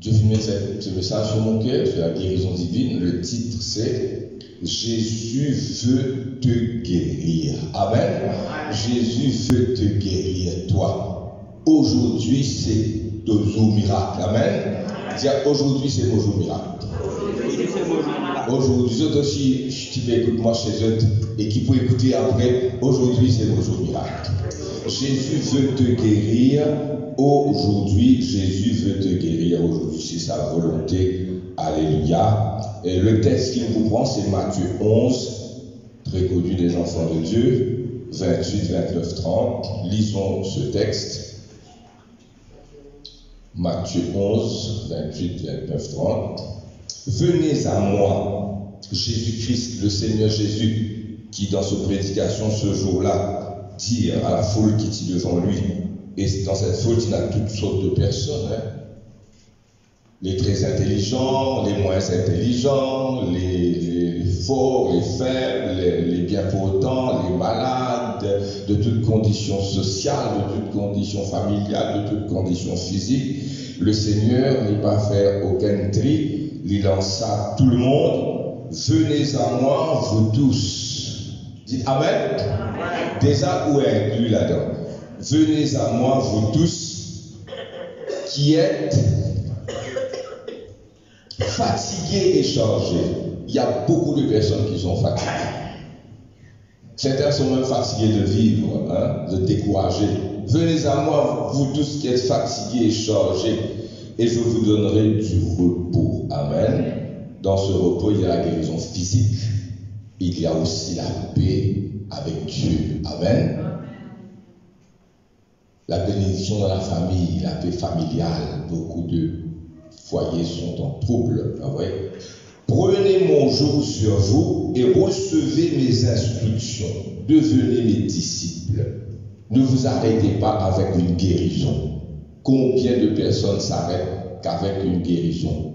Dieu met ce message sur mon cœur, sur la guérison divine. Le titre c'est Jésus veut te guérir. Amen. Jésus veut te guérir, toi. Aujourd'hui, c'est ton jour miracle. Amen. Dire aujourd'hui, c'est mon jour miracle. Aujourd'hui, eux aussi, tu m'écoutes moi chez eux et qui peut écouter après. Aujourd'hui, c'est mon jour miracle. Jésus veut te guérir. Aujourd'hui, Jésus veut te guérir. Aujourd'hui, c'est sa volonté. Alléluia. Et le texte qu'il nous prend, c'est Matthieu 11, très connu des enfants de Dieu, 28, 29, 30. Lisons ce texte. Matthieu 11, 28, 29, 30. Venez à moi, Jésus-Christ, le Seigneur Jésus, qui dans sa prédication ce jour-là, dit à la foule qui était devant lui, et dans cette foule, il y a toutes sortes de personnes, les très intelligents, les moins intelligents, les forts, les faibles, les bien portants, les malades, de toutes conditions sociales, de toutes conditions familiales, de toutes conditions physiques. Le Seigneur n'est pas fait aucun tri. Il lança tout le monde. Venez à moi, vous tous. Dites Amen. Déjà, où est inclus là-dedans? Venez à moi, vous tous, qui êtes fatigués et chargés. Il y a beaucoup de personnes qui sont fatiguées. Certains sont même fatigués de vivre, de décourager. Venez à moi, vous tous qui êtes fatigués et chargés, et je vous donnerai du repos. Amen. Dans ce repos, il y a la guérison physique. Il y a aussi la paix avec Dieu. Amen. La bénédiction dans la famille, la paix familiale. Beaucoup de foyers sont en trouble. Prenez mon joug sur vous et recevez mes instructions. Devenez mes disciples. Ne vous arrêtez pas avec une guérison. Combien de personnes s'arrêtent qu'avec une guérison?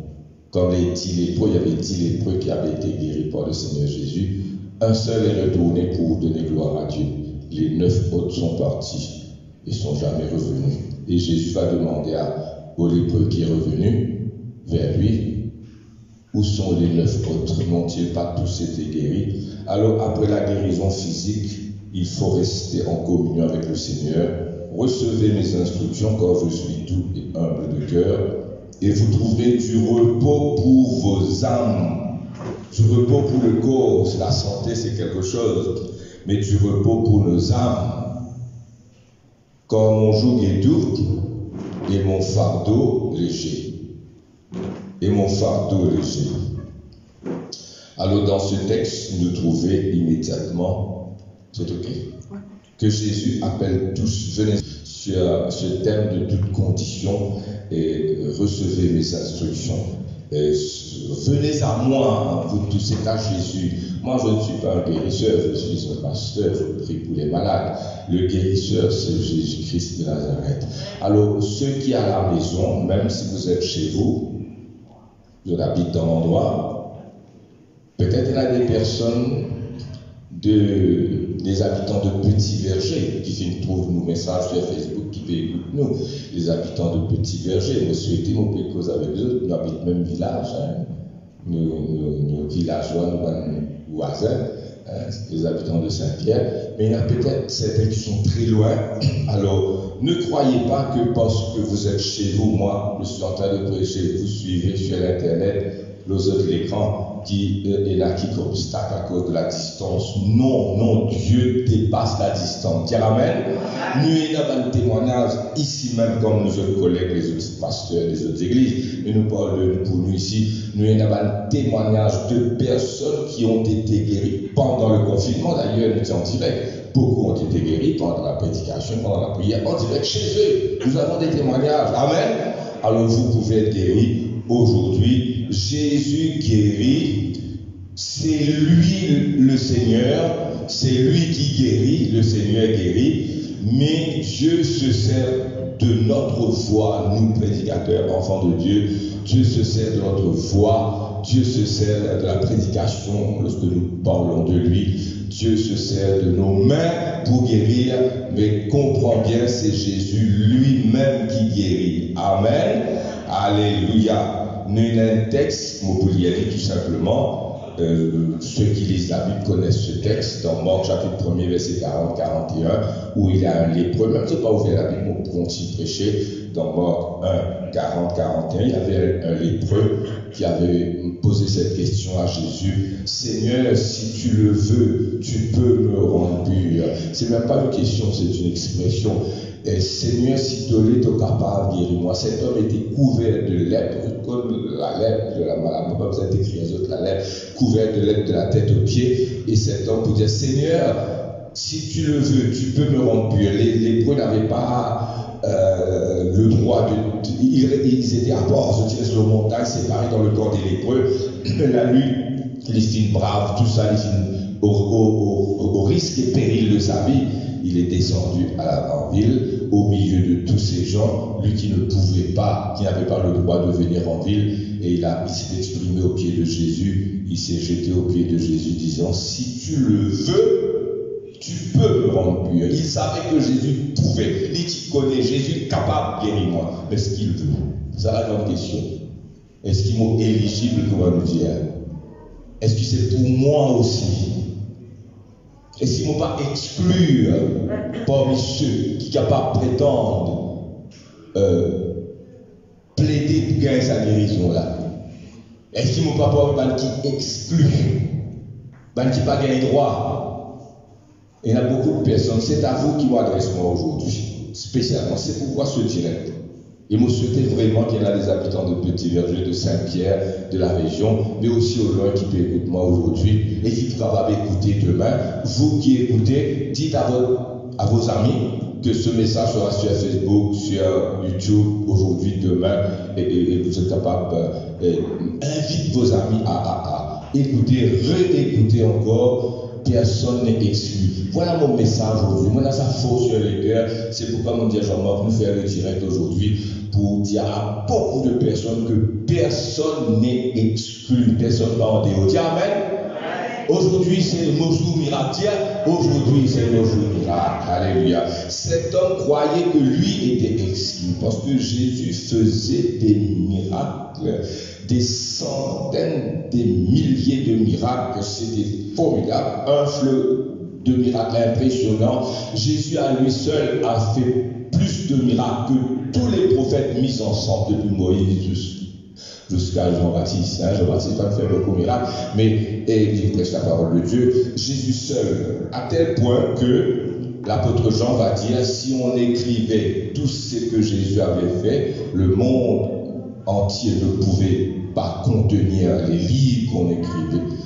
Comme les 10 lépreux, il y avait 10 lépreux qui avaient été guéris par le Seigneur Jésus. Un seul est retourné pour donner gloire à Dieu. Les 9 autres sont partis et ne sont jamais revenus. Et Jésus va demander au lépreux qui est revenu vers lui, où sont les 9 autres? N'ont-ils pas tous été guéris? Alors après la guérison physique, il faut rester en communion avec le Seigneur. Recevez mes instructions car je suis doux et humble de cœur, et vous trouverez du repos pour vos âmes. Du repos pour le corps, la santé c'est quelque chose, mais du repos pour nos âmes. Car mon joug est doux et mon fardeau léger. Et mon fardeau léger. Alors dans ce texte, nous trouvons immédiatement, c'est ok, que Jésus appelle tous, venez sur ce thème de toute condition et recevez mes instructions. Et venez à moi, vous tous, c'est à Jésus. Moi, je ne suis pas un guérisseur, je suis un pasteur, je prie pour les malades. Le guérisseur, c'est Jésus-Christ de Nazareth. Alors, ceux qui à la maison, même si vous êtes chez vous, vous habitez dans l'endroit, peut-être il y a des personnes, des habitants de Petit Verger qui viennent trouver nos messages sur Facebook, qui écoutent nous, les habitants de Petit Verger. Nous souhaitons nous pouvons causer avec eux, nous habitons le même village, nos villageois, nos voisins, les habitants de Saint-Pierre, mais il y en a peut-être certains qui sont très loin. Alors, ne croyez pas que parce que vous êtes chez vous, moi, je suis en train de prêcher, vous suivez sur Internet, les autres l'écran, qui est là, qui est obstacle à cause de la distance. Non, non, Dieu dépasse la distance. Dire Amen. Nous avons un témoignage ici même, comme nos autres collègues, les autres pasteurs, les autres églises, et nous parlons pour nous ici. Nous avons un témoignage de personnes qui ont été guéries pendant le confinement. D'ailleurs, nous étions en direct. Beaucoup ont été guéris pendant la prédication, pendant la prière, en direct chez eux. Nous avons des témoignages. Amen. Alors vous pouvez être guéris aujourd'hui. Jésus guérit, c'est lui le Seigneur, c'est lui qui guérit, le Seigneur guérit, mais Dieu se sert de notre voix, nous prédicateurs, enfants de Dieu, Dieu se sert de notre voix, Dieu se sert de la prédication lorsque nous parlons de lui, Dieu se sert de nos mains pour guérir, mais comprends bien, c'est Jésus lui-même qui guérit. Amen. Alléluia. Nous avons un texte, vous pouvez y aller tout simplement. Ceux qui lisent la Bible connaissent ce texte dans Marc chapitre 1er verset 40-41 où il y a un lépreux, même si pas ouvert la Bible, on continue de prêcher. Dans Marc 1, 40-41, il y avait un lépreux qui avait posé cette question à Jésus: Seigneur, si tu le veux, tu peux me rendre pur. C'est même pas une question, c'est une expression. Et Seigneur, si tu es capable, guéris-moi. Cet homme était couvert de lèpre, comme la lèpre de la maladie, pas besoin d'écrire les autres, la lèpre, couvert de lèpre de la tête aux pieds. Et cet homme pour dire: Seigneur, si tu le veux, tu peux me rendre pur. Les lépreux n'avaient pas le droit de. Ils étaient à part, se tirer sur la montagne, séparés dans le corps des lépreux. Mais la nuit, les filles braves, tout ça, les filles au risque et péril de sa vie, il est descendu en ville, au milieu de tous ces gens, lui qui ne pouvait pas, qui n'avait pas le droit de venir en ville, et il s'est exprimé au pied de Jésus, il s'est jeté au pied de Jésus disant: si tu le veux, tu peux me rendre pur. Il savait que Jésus pouvait. Il dit: connais Jésus est capable de guérir moi. Mais est-ce qu'il veut? C'est la grande question. Est-ce qu'il m'est éligible, comment nous dire? Est-ce que c'est pour moi aussi? Est-ce qu'ils ne m'ont pas exclu parmi ceux qui sont capables de prétendre plaider pour gagner sa guérison là? Est-ce qu'ils ne m'ont pas parmi qui exclut, qui n'ont pas gagné droit? Il y a beaucoup de personnes, c'est à vous qui m'adresse moi aujourd'hui, spécialement. C'est pourquoi ce direct. Et me souhaiter vraiment qu'il y ait des habitants de Petit Verger, de Saint-Pierre, de la région, mais aussi au loin qui peut écouter moi aujourd'hui et qui pourra écouter demain. Vous qui écoutez, dites à vos amis que ce message sera sur Facebook, sur YouTube, aujourd'hui, demain, et vous êtes capable, invite vos amis à écouter, réécouter encore. Personne n'est exclu. Voilà mon message aujourd'hui. Moi, ça fausse sur les cœurs. C'est pourquoi mon dire Jean-Marc nous fait le direct aujourd'hui pour dire à beaucoup de personnes que personne n'est exclu. Personne n'est en dehors. Dis Amen. Aujourd'hui, c'est le jour miracle. Aujourd'hui, c'est le jour miracle. Alléluia. Cet homme croyait que lui était exclu parce que Jésus faisait des miracles. Des centaines, des milliers de miracles, c'était formidable, un flot de miracles impressionnants. Jésus à lui seul a fait plus de miracles que tous les prophètes mis ensemble depuis Moïse jusqu'à Jean-Baptiste. Jean-Baptiste va faire beaucoup de miracles, mais il prêche la parole de Dieu. Jésus seul, à tel point que l'apôtre Jean va dire: si on écrivait tout ce que Jésus avait fait, le monde entier ne pouvait pas contenir les livres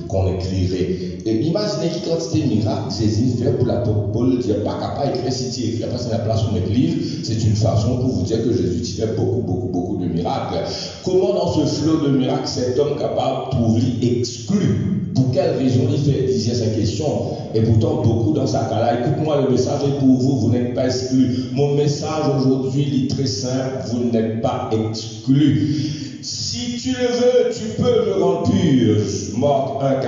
qu'on écrirait. Et imaginez quelle quantité de miracles Jésus fait pour l'apôtre Paul dire: pas capable d'écrire si tu écris, parce que la place où mettre livre, c'est une façon pour vous dire que Jésus fait beaucoup de miracles. Comment dans ce flot de miracles cet homme capable trouve exclu? Pour quelle raison il disait sa question? Et pourtant, beaucoup dans sa cas-là, écoute-moi, le message est pour vous, vous n'êtes pas exclu. Mon message aujourd'hui est très simple: vous n'êtes pas exclu. Si tu le veux, tu peux me rendre pur. Marc 1,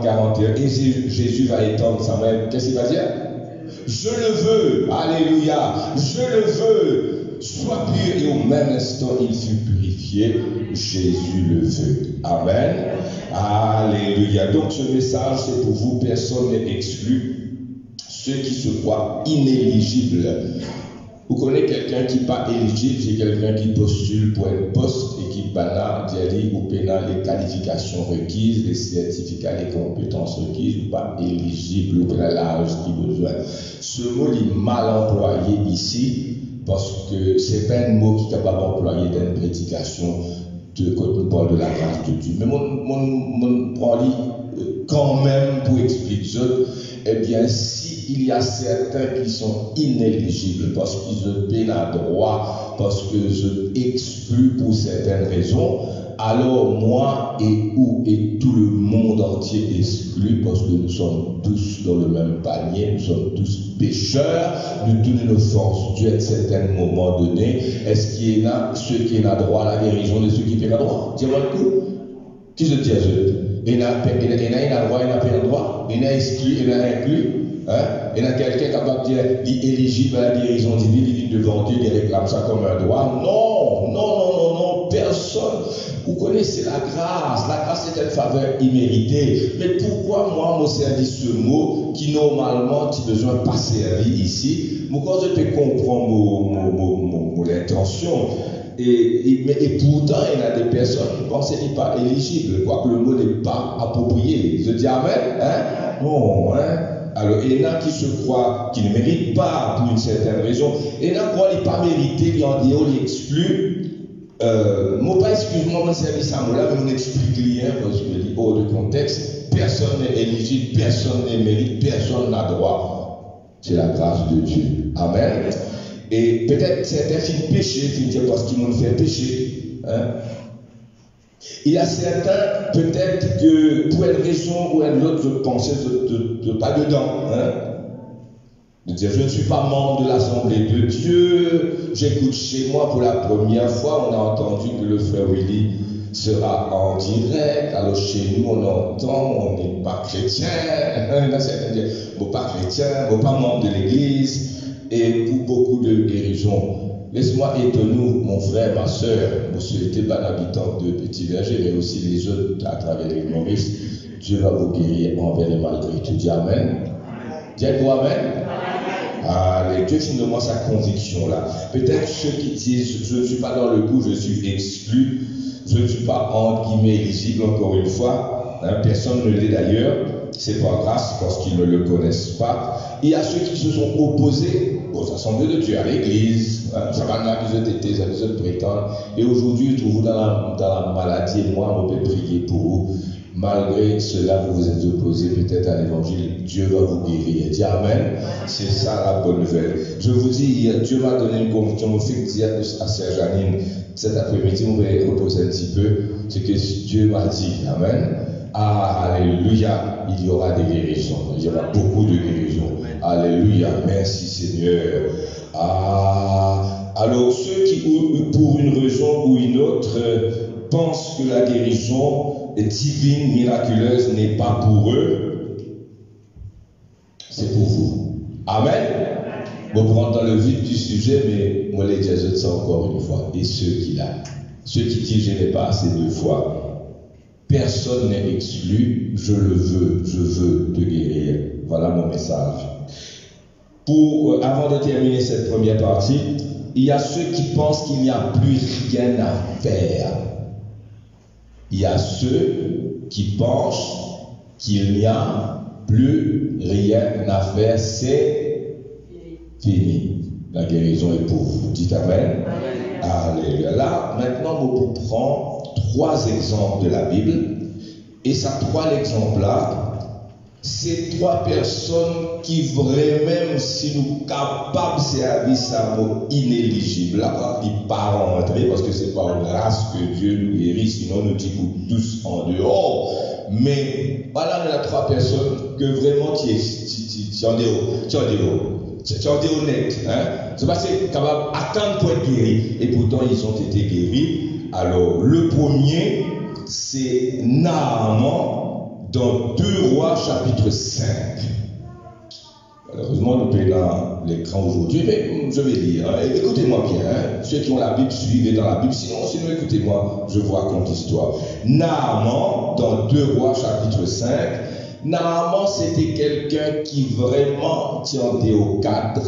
40-41. Et Jésus va étendre sa main. Qu'est-ce qu'il va dire? Je le veux. Alléluia. Je le veux. Sois pur. Et au même instant, il fut purifié. Jésus le veut. Amen. Alléluia. Donc ce message, c'est pour vous. Personne n'est exclu. Ceux qui se croient inéligibles. Vous connaissez quelqu'un qui n'est pas éligible, c'est quelqu'un qui postule pour un poste et qui n'a pas les qualifications requises, les certificats, les compétences requises, ou pas éligible, ou pas l'âge qui besoin. Ce mot est mal employé ici parce que ce n'est pas un mot qui est capable d'employer dans une prédication quand on parle de la grâce de Dieu. Mais mon prend quand même pour expliquer, eh bien, il y a certains qui sont inéligibles parce qu'ils ont peine à droit, parce qu'ils sont exclus pour certaines raisons, alors moi et tout le monde entier est exclu parce que nous sommes tous dans le même panier, nous sommes tous pécheurs, nous donnons nos forces Dieu à un certain moment donné. Est-ce qu'il y en a ceux qui ont droit à la guérison de ceux qui n'ont pas droit? Dis-moi le coup. Qui se dit à eux? il y a un droit, il n'y a pas un droit, il y a exclu, il y a inclus. Hein? Il y a quelqu'un capable de dire qu'il est éligible à la guérison divine, il vient devant Dieu, il réclame ça comme un droit. Non, personne. Vous connaissez la grâce est une faveur imméritée. Mais pourquoi moi, je servis ce mot qui normalement, tu besoin de pas servir ici? Moi, je peux comprendre mon intention. Et pourtant, il y a des personnes qui pensent qu'il n'est pas éligible, quoique le mot n'est pas approprié. Je dis amen, hein? Non, hein? Alors, il y en a qui se croient, qui ne méritent pas pour une certaine raison. Il y en a qui ne pas mérité, qui en disent, on l'exclut. Moi, pas excuse-moi, mon service à moi là, mais on explique rien parce que je dis hors de contexte. Personne n'est éligible, personne ne mérite, personne n'a droit. C'est la grâce de Dieu. Amen. Et peut-être certains films péchés, parce qu'ils m'ont fait pécher. Hein? Il y a certains, peut-être que pour une raison ou une autre, je pensais de pas dedans. Hein? De dire, je ne suis pas membre de l'Assemblée de Dieu, j'écoute chez moi pour la première fois, on a entendu que le frère Willy sera en direct, alors chez nous on entend, on n'est pas chrétien, il y a certains qui disent, bon pas chrétien, bon pas membre de l'église, et pour beaucoup de guérisons. Laisse-moi étonner, mon frère, ma soeur, vous souhaitez pas l'habitant de Petit Verger, mais aussi les autres à travers les Maurice, Dieu va vous guérir envers et malgré tout. Dis Amen. Dis-moi Amen. Allez, Dieu filme de moi sa conviction là. Peut-être ceux qui disent, je ne suis pas dans le coup, je suis exclu, je ne suis pas entre guillemets éligible, encore une fois, hein, personne ne l'est d'ailleurs, c'est pas grâce parce qu'ils ne le connaissent pas. Il y a ceux qui se sont opposés aux assemblées de Dieu, à l'église, hein, ça va là qu'ils ont été, ça ont prétendent, et aujourd'hui, trouvez-vous dans la maladie, et moi, on peut prier pour vous. Malgré cela, vous vous êtes opposé peut-être à l'évangile, Dieu va vous guérir. Dis Amen. C'est ça la bonne nouvelle. Je vous dis, Dieu m'a donné une conviction. Je me fais dire à Sœur Janine cet après-midi, on va reposer un petit peu ce que Dieu m'a dit. Amen. Alléluia. Il y aura des guérisons. Il y aura beaucoup de guérisons. Alléluia. Merci Seigneur. Alors, ceux qui, pour une raison ou une autre, pensent que la guérison divine, miraculeuse n'est pas pour eux, c'est pour vous. Amen. Bon, pour rentrer dans le vif du sujet, mais moi les Jésus ça encore une fois. Et ceux qui disent je n'ai pas assez de foi, personne n'est exclu, je veux te guérir. Voilà mon message. Avant de terminer cette première partie, il y a ceux qui pensent qu'il n'y a plus rien à faire. Il y a ceux qui pensent qu'il n'y a plus rien à faire, c'est fini. La guérison est pour vous. Dites Amen. Alléluia. Là, maintenant, on vous prend 3 exemples de la Bible. Et ces 3 exemples-là, c'est 3 personnes qui vraiment, même si nous capables de servir ça mot inéligible, là, ils ne pas rentrer parce que c'est pas grâce que Dieu nous guérit, sinon nous disons tous en dehors. Mais voilà, il y a 3 personnes que vraiment tu es en dehors, honnête. Hein? C'est parce que tu es capable d'attendre pour être guéri. Et pourtant, ils ont été guéris. Alors, le premier, c'est Naaman. Dans 2 Rois chapitre 5. Malheureusement, nous payons dans l'écran aujourd'hui, mais je vais lire. Hein. Écoutez-moi bien. Hein. Ceux qui ont la Bible, suivez dans la Bible. Sinon, écoutez-moi, je vous raconte l'histoire. Naaman, dans 2 Rois chapitre 5. Naaman, c'était quelqu'un qui vraiment tiendait au cadre.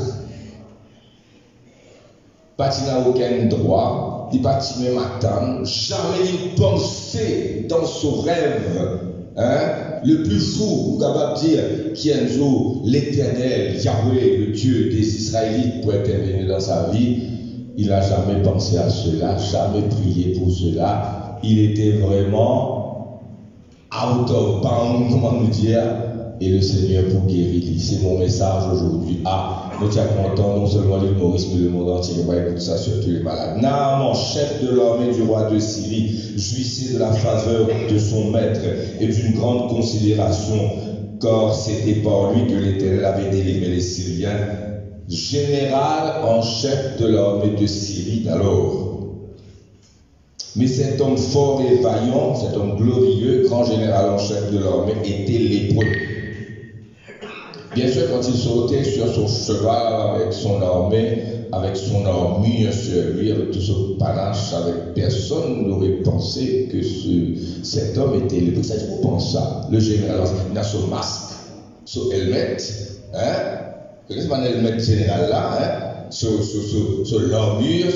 Pas qu'il n'a aucun droit. Il n'a pas même attendre. Jamais il pensait dans son rêve. Hein? Le plus fou, capable de dire qu'un jour l'Éternel, Yahweh, le Dieu des Israélites, pour intervenir dans sa vie, il n'a jamais pensé à cela, jamais prié pour cela. Il était vraiment out of bound, comment nous dire, et le Seigneur pour guérir. C'est mon message aujourd'hui. Nous sommes contents, non seulement l'île Maurice, mais le monde entier, on va écouter ça sur tous les malades. Naaman, chef de l'armée du roi de Syrie, jouissait de la faveur de son maître et d'une grande considération, car c'était par lui que l'Éternel avait délivré les Syriens. Général en chef de l'armée de Syrie d'alors. Mais cet homme fort et vaillant, cet homme glorieux, grand général en chef de l'armée, était lépreux. Bien sûr, quand il sautait sur son cheval avec son armée, avec son armure sur lui, avec tout ce panache, avec personne n'aurait pensé que cet homme était lépreux. Ça, je pense ça. Le général, il a son masque, son helmet, hein? C'est pas un helmet général là, hein? Sur l'armure,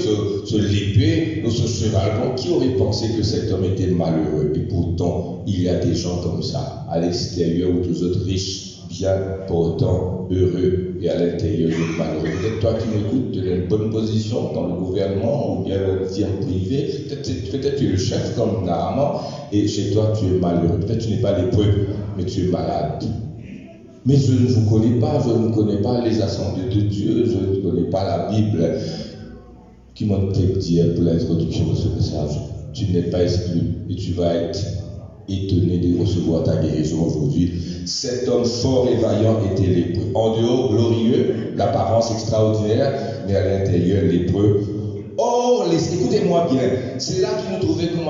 sur l'épée, sur cheval. Donc, qui aurait pensé que cet homme était malheureux? Et pourtant, il y a des gens comme ça, à l'extérieur ou tous autres riches, bien portants, heureux, et à l'intérieur, malheureux. Peut-être toi qui m'écoutes, tu as une bonne position dans le gouvernement ou bien dans le firme privée. Peut-être tu es le chef comme Naaman, et chez toi, tu es malheureux. Peut-être tu n'es pas lépreux, mais tu es malade. Mais je ne vous connais pas, je ne connais pas les assemblées de Dieu, je ne connais pas la Bible. Qui m'a peut-être dit pour l'introduction de ce message, tu n'es pas exclu et tu vas être étonné de recevoir ta guérison aujourd'hui. Cet homme fort et vaillant était lépreux. En dehors, glorieux, l'apparence extraordinaire, mais à l'intérieur, lépreux. Or, écoutez-moi bien, c'est là qu'il nous trouvait comme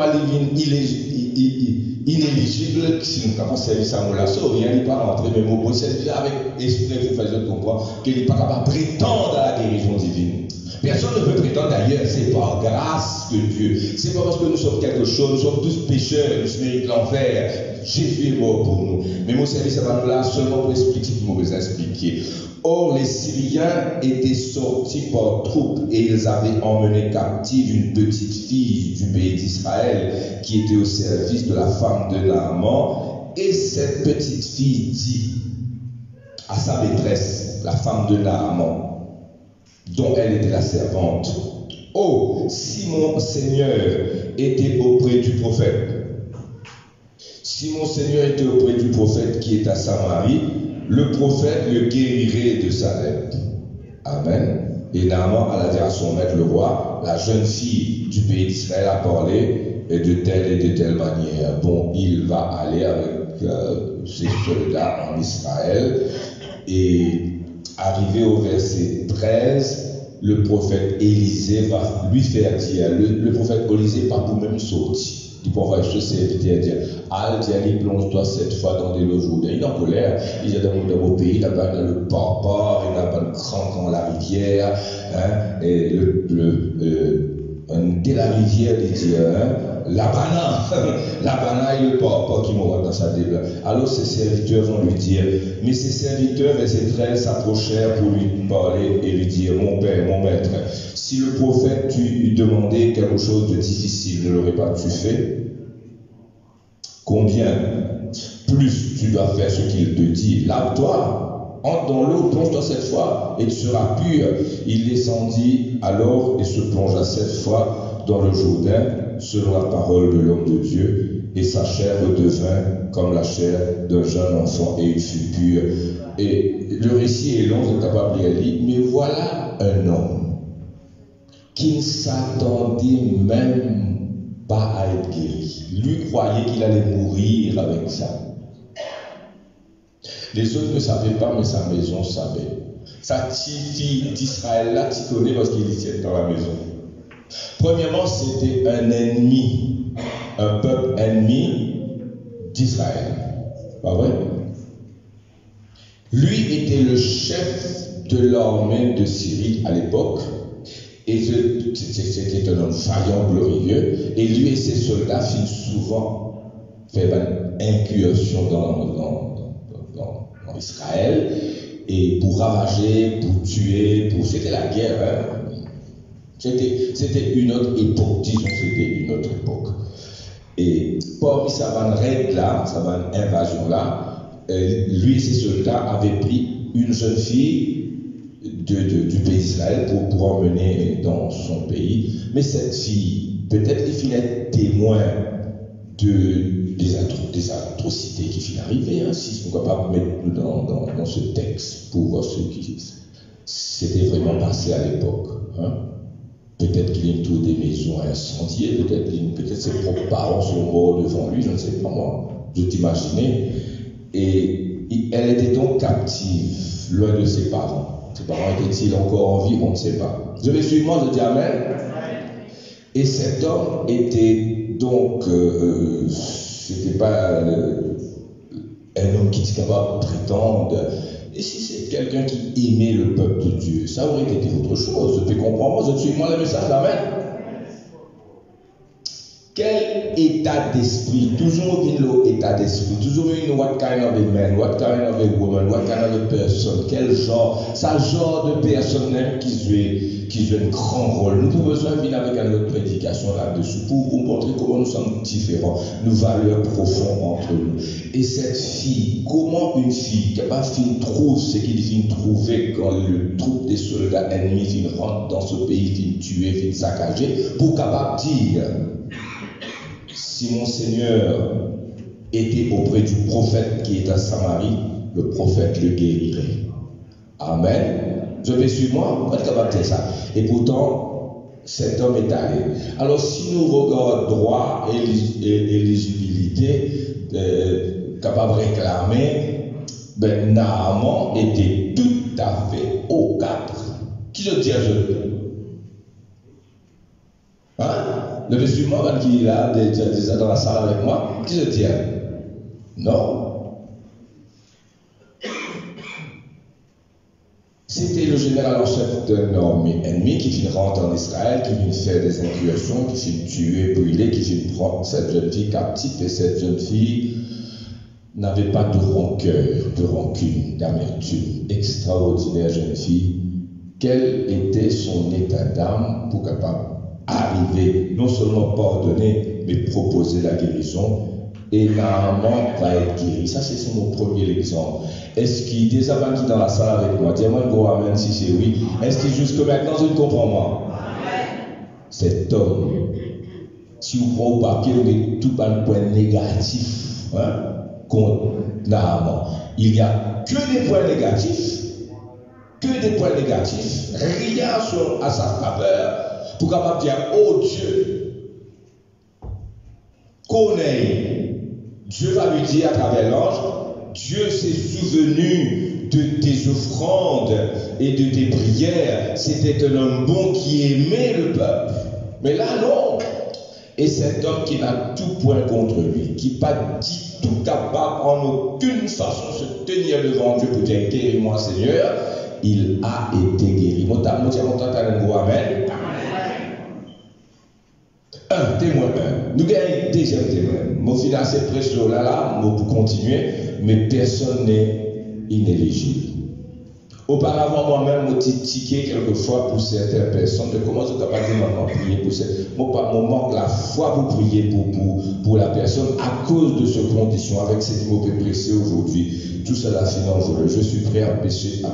inéligible, si nous avons servi ça, nous la sauve, il n'est pas rentré, mais mon service avec esprit, vous faites comprendre qu'il n'est pas capable de prétendre à la guérison divine. Personne ne peut prétendre d'ailleurs, c'est par grâce que Dieu, c'est pas parce que nous sommes quelque chose, nous sommes tous pécheurs, nous méritons l'enfer, Jésus est mort pour nous. Mais mon service avant nous là seulement pour expliquer ce qu'il m'a expliqué. Or, les Syriens étaient sortis par troupes et ils avaient emmené captive une petite fille du pays d'Israël qui était au service de la femme de Naaman. Et cette petite fille dit à sa maîtresse, la femme de Naaman, dont elle était la servante, « Oh, si mon Seigneur était auprès du prophète, si mon Seigneur était auprès du prophète qui est à Samarie, le prophète le guérirait de sa lèpre. » Amen. Et Naaman alla dire à son maître le roi, la jeune fille du pays d'Israël a parlé et de telle manière. Bon, il va aller avec ses soldats en Israël et arrivé au verset 13, le prophète Élisée va lui faire dire, le prophète Élisée pas pour même sortir. Il peut envoyer ce serviteur dire, Al-Diali, plonge-toi cette fois dans des lots jourdains. Il est en colère, il est dans mon pays, il n'a pas le port, il n'a pas le grand la rivière, hein, et dès la rivière, il dit, hein, Labana et le port qui mourra dans sa Bible. Alors ses serviteurs vont lui dire, mais ses serviteurs et ses frères s'approchèrent pour lui parler et lui dire, mon père, mon maître, si le prophète tu lui demandais quelque chose de difficile, ne l'aurais pas-tu fait? Combien plus tu dois faire ce qu'il te dit? Lave-toi, entre dans l'eau, plonge-toi 7 fois et tu seras pur. Il descendit alors et se plongea 7 fois dans le Jourdain, selon la parole de l'homme de Dieu, et sa chair redevint comme la chair d'un jeune enfant et il fut pur. Et le récit est long, vous êtes capable de lire, mais voilà un homme qui ne s'attendait même pas à être guéri. Lui croyait qu'il allait mourir avec ça. Les autres ne savaient pas, mais sa maison savait. Sa petite fille d'Israël là, tu connais parce qu'il était dans la maison. Premièrement, c'était un ennemi, un peuple ennemi d'Israël. Pas vrai? Lui était le chef de l'armée de Syrie à l'époque. Et c'était un homme vaillant, glorieux. Et lui et ses soldats finissent souvent faire une incursion dans Israël. Et pour ravager, pour tuer, c'était la guerre. Hein? C'était une autre époque, disons, c'était une autre époque. Et parmi sa règle là, sa invasion là, lui et ses soldats avaient pris une jeune fille du pays d'Israël pour emmener dans son pays. Mais cette fille, peut-être qu'il finit témoin des atrocités qui finissent arriver, hein, si on ne peut pas mettre dans ce texte pour voir ce qui s'était vraiment passé à l'époque. Hein. Peut-être qu'il y a autour des maisons incendiées, peut-être ses propres parents sont morts devant lui, je ne sais pas moi, je t'imaginais. Et elle était donc captive, loin de ses parents. Ses parents étaient-ils encore en vie, on ne sait pas. Je vais suivre moi, je dis Amen. Et cet homme était donc, c'était pas un homme qui était capable de prétendre. Et si c'est quelqu'un qui aimait le peuple de Dieu, ça aurait été autre chose. Je peux comprendre, je suis moi le message, amen. Quel état d'esprit, toujours une état d'esprit, toujours une what kind of a man, what kind of a woman, what kind of a person, quel genre, ça genre de personne même qui joue un grand rôle. Nous avons besoin de venir avec une autre prédication là-dessus pour vous montrer comment nous sommes différents, nos valeurs profondes entre nous. Et cette fille, comment une fille capable de trouver ce qu'il vient trouver quand le troupe des soldats ennemis vient rentrer dans ce pays, vient tuer, vient saccager, pour capable dire, si mon Seigneur était auprès du prophète qui est à Samarie, le prophète le guérirait. Amen. Vous avez suivi moi? Vous êtes capable de dire ça. Et pourtant, cet homme est allé. Alors, si nous regardons droit et éligibilité, capable de réclamer, ben, Naaman était tout à fait au cadre. Qui je dis à je? Hein? Le musulman qui est là, déjà dans la salle avec moi, qui se tient? Non. C'était le général en chef d'un armée ennemi qui vient rentrer en Israël, qui vient faire des incursions, qui vient tuer, brûler, qui vient prendre cette jeune fille captive. Et cette jeune fille n'avait pas de rancœur, de rancune, d'amertume. Extraordinaire jeune fille. Quel était son état d'âme pour capable arriver, non seulement pardonner, mais proposer la guérison. Et Naaman va être guéri. Ça, c'est mon premier exemple. Est-ce qu'il, déjà qui dans la salle avec moi, dis-moi go amen si c'est oui. Est-ce que jusque maintenant, je comprends moi? Cet homme, si vous prenez au papier, vous avez tout un point négatif contre Naaman. Il n'y a que des points négatifs. Que des points négatifs. Rien à sa faveur. Pour capable dire, oh Dieu, connais. Dieu va lui dire à travers l'ange, Dieu s'est souvenu de tes offrandes et de tes prières. C'était un homme bon qui aimait le peuple. Mais là, non. Et cet homme qui n'a tout point contre lui, qui n'est pas dit tout capable en aucune façon se tenir devant Dieu pour dire, guéris-moi Seigneur, il a été guéri. Amen. Un témoin, nous gagnons un deuxième témoin. Mon fils a assez précieux là, pour continuer, mais personne n'est inéligible. Auparavant, moi-même, je tiqué quelquefois pour certaines personnes de comment je ne peux pas dire prier pour ces. Moi, manque la foi pour prier pour la personne à cause de ces conditions, avec ces mots pressés aujourd'hui. Tout cela finance. Je suis prêt à prêcher la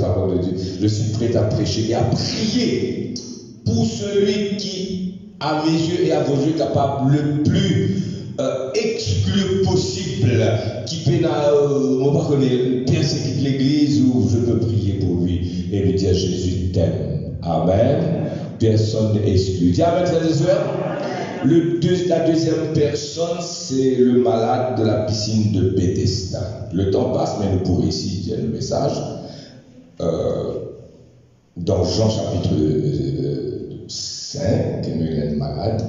parole de Dieu. Je suis prêt à prêcher et à prier pour celui qui, à mes yeux et à vos yeux, est capable le plus exclu possible, qui peut persécuter l'église, où je peux prier pour lui et lui dire Jésus t'aime. Amen. Personne n'est exclu. Dis amen, frères et sœurs. La deuxième personne, c'est le malade de la piscine de Bethesda. Le temps passe, mais nous pourrons ici dire le message. Dans Jean chapitre 5, il y a un malade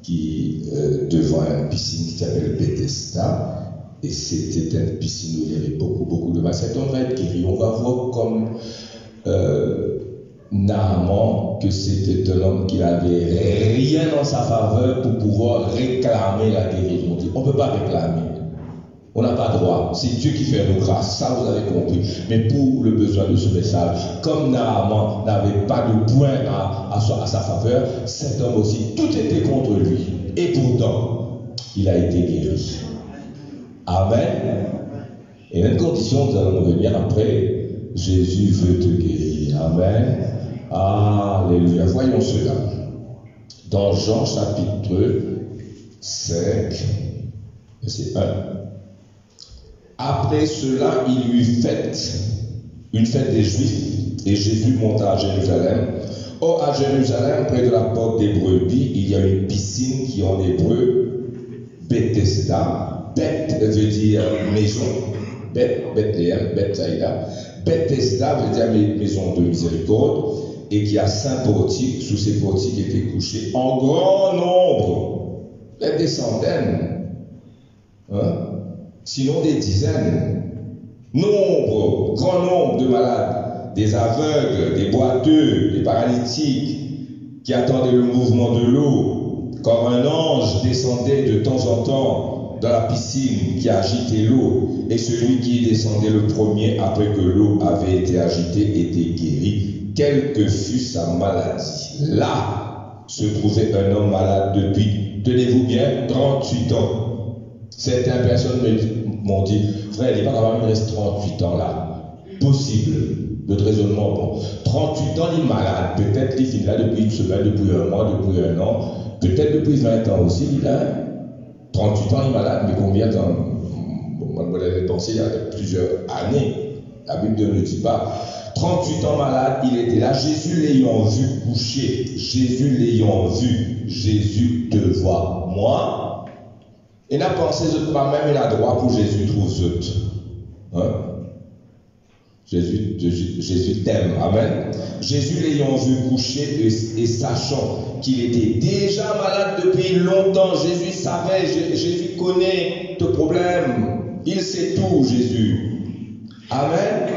qui, devant une piscine qui s'appelle Bethesda, et c'était une piscine où il y avait beaucoup de mal. Cet homme va être guéri. On va voir comme Naaman que c'était un homme qui n'avait rien en sa faveur pour pouvoir réclamer la guérison. On ne peut pas réclamer. On n'a pas droit. C'est Dieu qui fait nos grâces. Ça, vous avez compris. Mais pour le besoin de ce message, comme Naaman n'avait pas de point à sa faveur, cet homme aussi, tout était contre lui. Et pourtant, il a été guéri. Amen. Et une condition, nous allons revenir après. Jésus veut te guérir. Amen. Alléluia. Voyons cela. Dans Jean chapitre 5, verset 1. Après cela, il lui fait une fête des Juifs, et Jésus monta à Jérusalem. Or, à Jérusalem, près de la porte des brebis, il y a une piscine qui en hébreu, Bethesda. Beth veut dire maison. Bethléem, Bethsaïda. Bethesda veut dire maison de miséricorde. et qui a 5 portiques. Sous ces portiques étaient couchés en grand nombre, peut-être des centaines, hein, sinon des dizaines. Grand nombre de malades, des aveugles, des boiteux, des paralytiques, qui attendaient le mouvement de l'eau, comme un ange descendait de temps en temps dans la piscine qui agitait l'eau, et celui qui descendait le premier après que l'eau avait été agitée était guéri, quelle que fût sa maladie. Là se trouvait un homme malade depuis, tenez-vous bien, 38 ans. Certaines personnes m'ont dit, frère, il n'est pas capable, il reste 38 ans là. Possible. Notre raisonnement, bon. 38 ans, il est malade. Peut-être qu'il finit là depuis une semaine, depuis un mois, depuis un an. Peut-être depuis 20 ans aussi, il a 38 ans, il est malade. Mais combien de temps? Moi, je l'avais pensé il y a plusieurs années. La Bible ne le dit pas. 38 ans malade, il était là. Jésus l'ayant vu coucher. Jésus l'ayant vu. Jésus te voit. Moi, et n'a pensé de moi-même, il a droit pour Jésus trouve zut. Hein? Jésus t'aime. Amen. Jésus l'ayant vu coucher et sachant qu'il était déjà malade depuis longtemps, Jésus savait, Jésus connaît ton problème. Il sait tout, Jésus. Amen.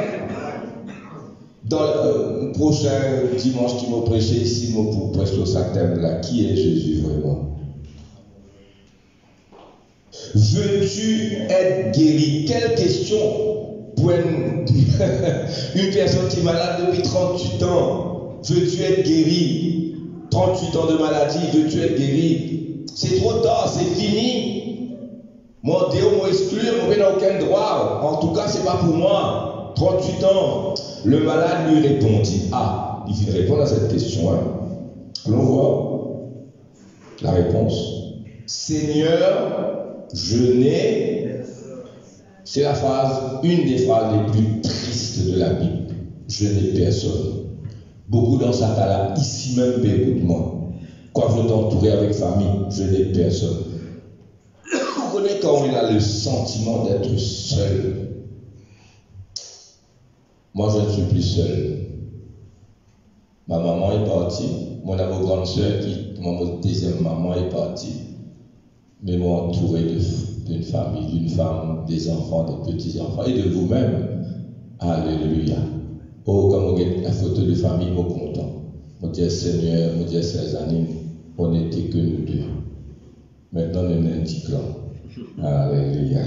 Dans le prochain dimanche qui m'a prêché ici, pour prêcher au thème là, qui est Jésus vraiment? Veux-tu être guéri? Quelle question pour une personne qui est malade depuis 38 ans. Veux-tu être guéri? 38 ans de maladie, veux-tu être guéri? C'est trop tard, c'est fini. Mon Dieu m'a exclu, on n'a aucun droit. En tout cas, c'est pas pour moi. 38 ans. Le malade lui répondit. Ah, il faut répondre à cette question. Hein. L'on voit la réponse. Seigneur, je n'ai. C'est la phrase, une des phrases les plus tristes de la Bible. Je n'ai personne. Beaucoup dans sa cas-là, ici même, écoute-moi. Quand je t'entourer avec famille, je n'ai personne. Vous connaissez quand on a le sentiment d'être seul. Moi, je ne suis plus seul. Ma maman est partie. Mon grande soeur, mon deuxième maman est partie. Mais moi, entouré d'une famille, d'une femme, des enfants, des petits-enfants, et de vous-même. Alléluia. Oh, comme on regarde la photo de famille, je suis content. Mon Dieu Seigneur, mon Dieu Seigneur, on n'était que nous deux. Maintenant, nous sommes un petit clan. Alléluia.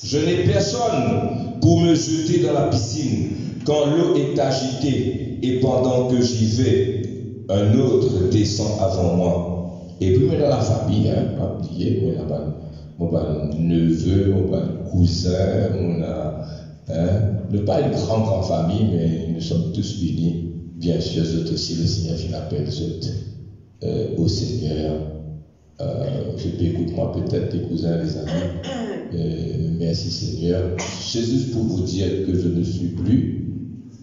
Je n'ai personne pour me jeter dans la piscine quand l'eau est agitée et pendant que j'y vais, un autre descend avant moi. Et puis, dans la famille, hein, pas oublier, mon neveu, mon cousin, ne pas une grande famille, mais nous sommes tous unis. Bien sûr, c'est aussi le Seigneur qui l'appelle au Seigneur. Je peux écouter moi peut-être les cousins, les amis. Merci Seigneur. C'est juste pour vous dire que je ne suis plus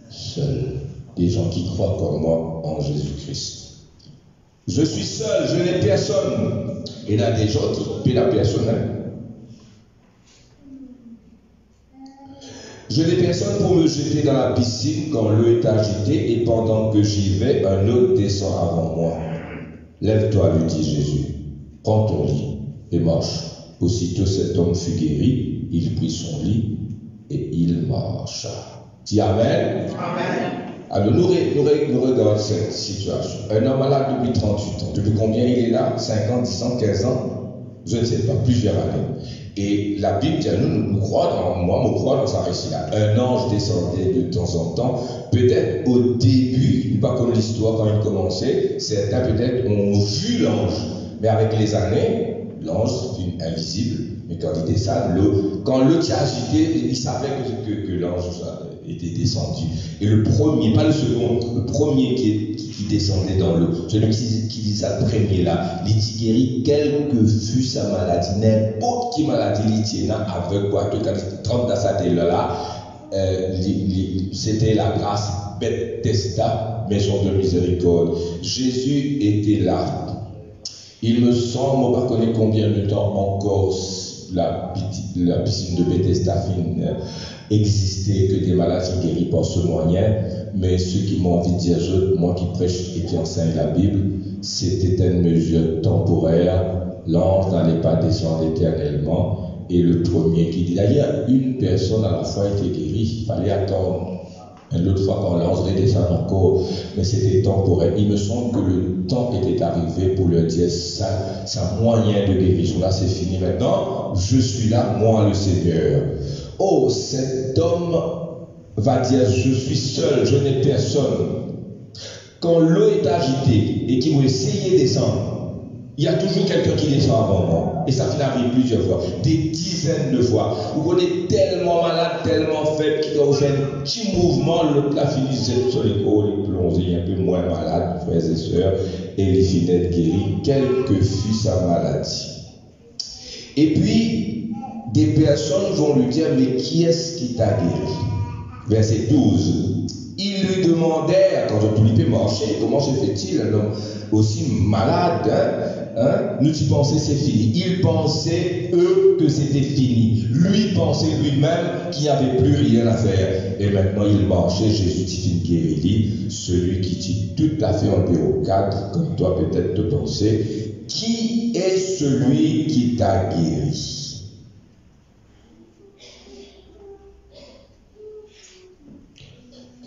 seul. Des gens qui croient comme moi en Jésus-Christ. Je suis seul, je n'ai personne. Et il y a des gens qui paient la personne. Je n'ai personne pour me jeter dans la piscine quand l'eau est agitée et pendant que j'y vais, un autre descend avant moi. Lève-toi, lui dit Jésus. Prends ton lit et marche. Aussitôt cet homme fut guéri, il prit son lit et il marcha. Dis Amen. Amen. Alors nous regardons cette situation. Un homme malade depuis 38 ans. Depuis combien il est là? 5 ans, 10 ans, 15 ans? Je ne sais pas, plusieurs années. Et la Bible dit à nous croyons, moi je crois dans sa récit là. Un ange descendait de temps en temps. Peut-être au début, pas comme l'histoire quand il commençait, certains peut-être ont vu l'ange. Mais avec les années, l'ange c'est invisible. Mais quand il descend, quand l'eau s'est agitée, il savait que l'ange était descendu. Et le premier, pas le second, le premier qui descendait dans l'eau, celui qui dit ça, le premier là, il dit guéri, quelle que fût sa maladie, n'importe qui maladie il tient avec quoi, tout dans sa tête là, c'était la grâce Bethesda, maison de miséricorde. Jésus était là. Il me semble, on ne connaît combien de temps encore la piscine de Bethesda existait, que des malades sont guéris par ce moyen, mais ceux qui m'ont envie de dire, moi qui prêche et qui enseigne la Bible, c'était une mesure temporaire. L'ange n'allait pas descendre éternellement. Et le premier qui dit, d'ailleurs, une personne à la fois était guérie. Il fallait attendre une autre fois quand l'ange redescend encore. Mais c'était temporaire. Il me semble que le temps était arrivé pour leur dire, ça moyen de guérison. Là, c'est fini maintenant. Je suis là, moi, le Seigneur. Oh, cet homme va dire, je suis seul, je n'ai personne. Quand l'eau est agitée et qu'il veut essayer de descendre, il y a toujours quelqu'un qui descend avant moi. Et ça m'arrive plusieurs fois, des dizaines de fois. Où on est tellement malade, tellement faible, qu'il doit faire un petit mouvement, l'autre la finit sur l'épaule, il plonge un peu moins malade, frères et sœurs, et il finit d'être guéri, quelle que fût sa maladie. Et puis, des personnes vont lui dire, mais qui est-ce qui t'a guéri? Verset 12. Il lui demandait, quand Philippe est marché, comment se fait-il un homme aussi malade, nous y pensaient c'est fini. Ils pensaient, eux, que c'était fini. Lui pensait lui-même qu'il n'y avait plus rien à faire. Et maintenant, il marchait, Jésus dit guéri, celui qui dit tout à fait en bureau 4, comme toi peut-être te penser, qui est celui qui t'a guéri?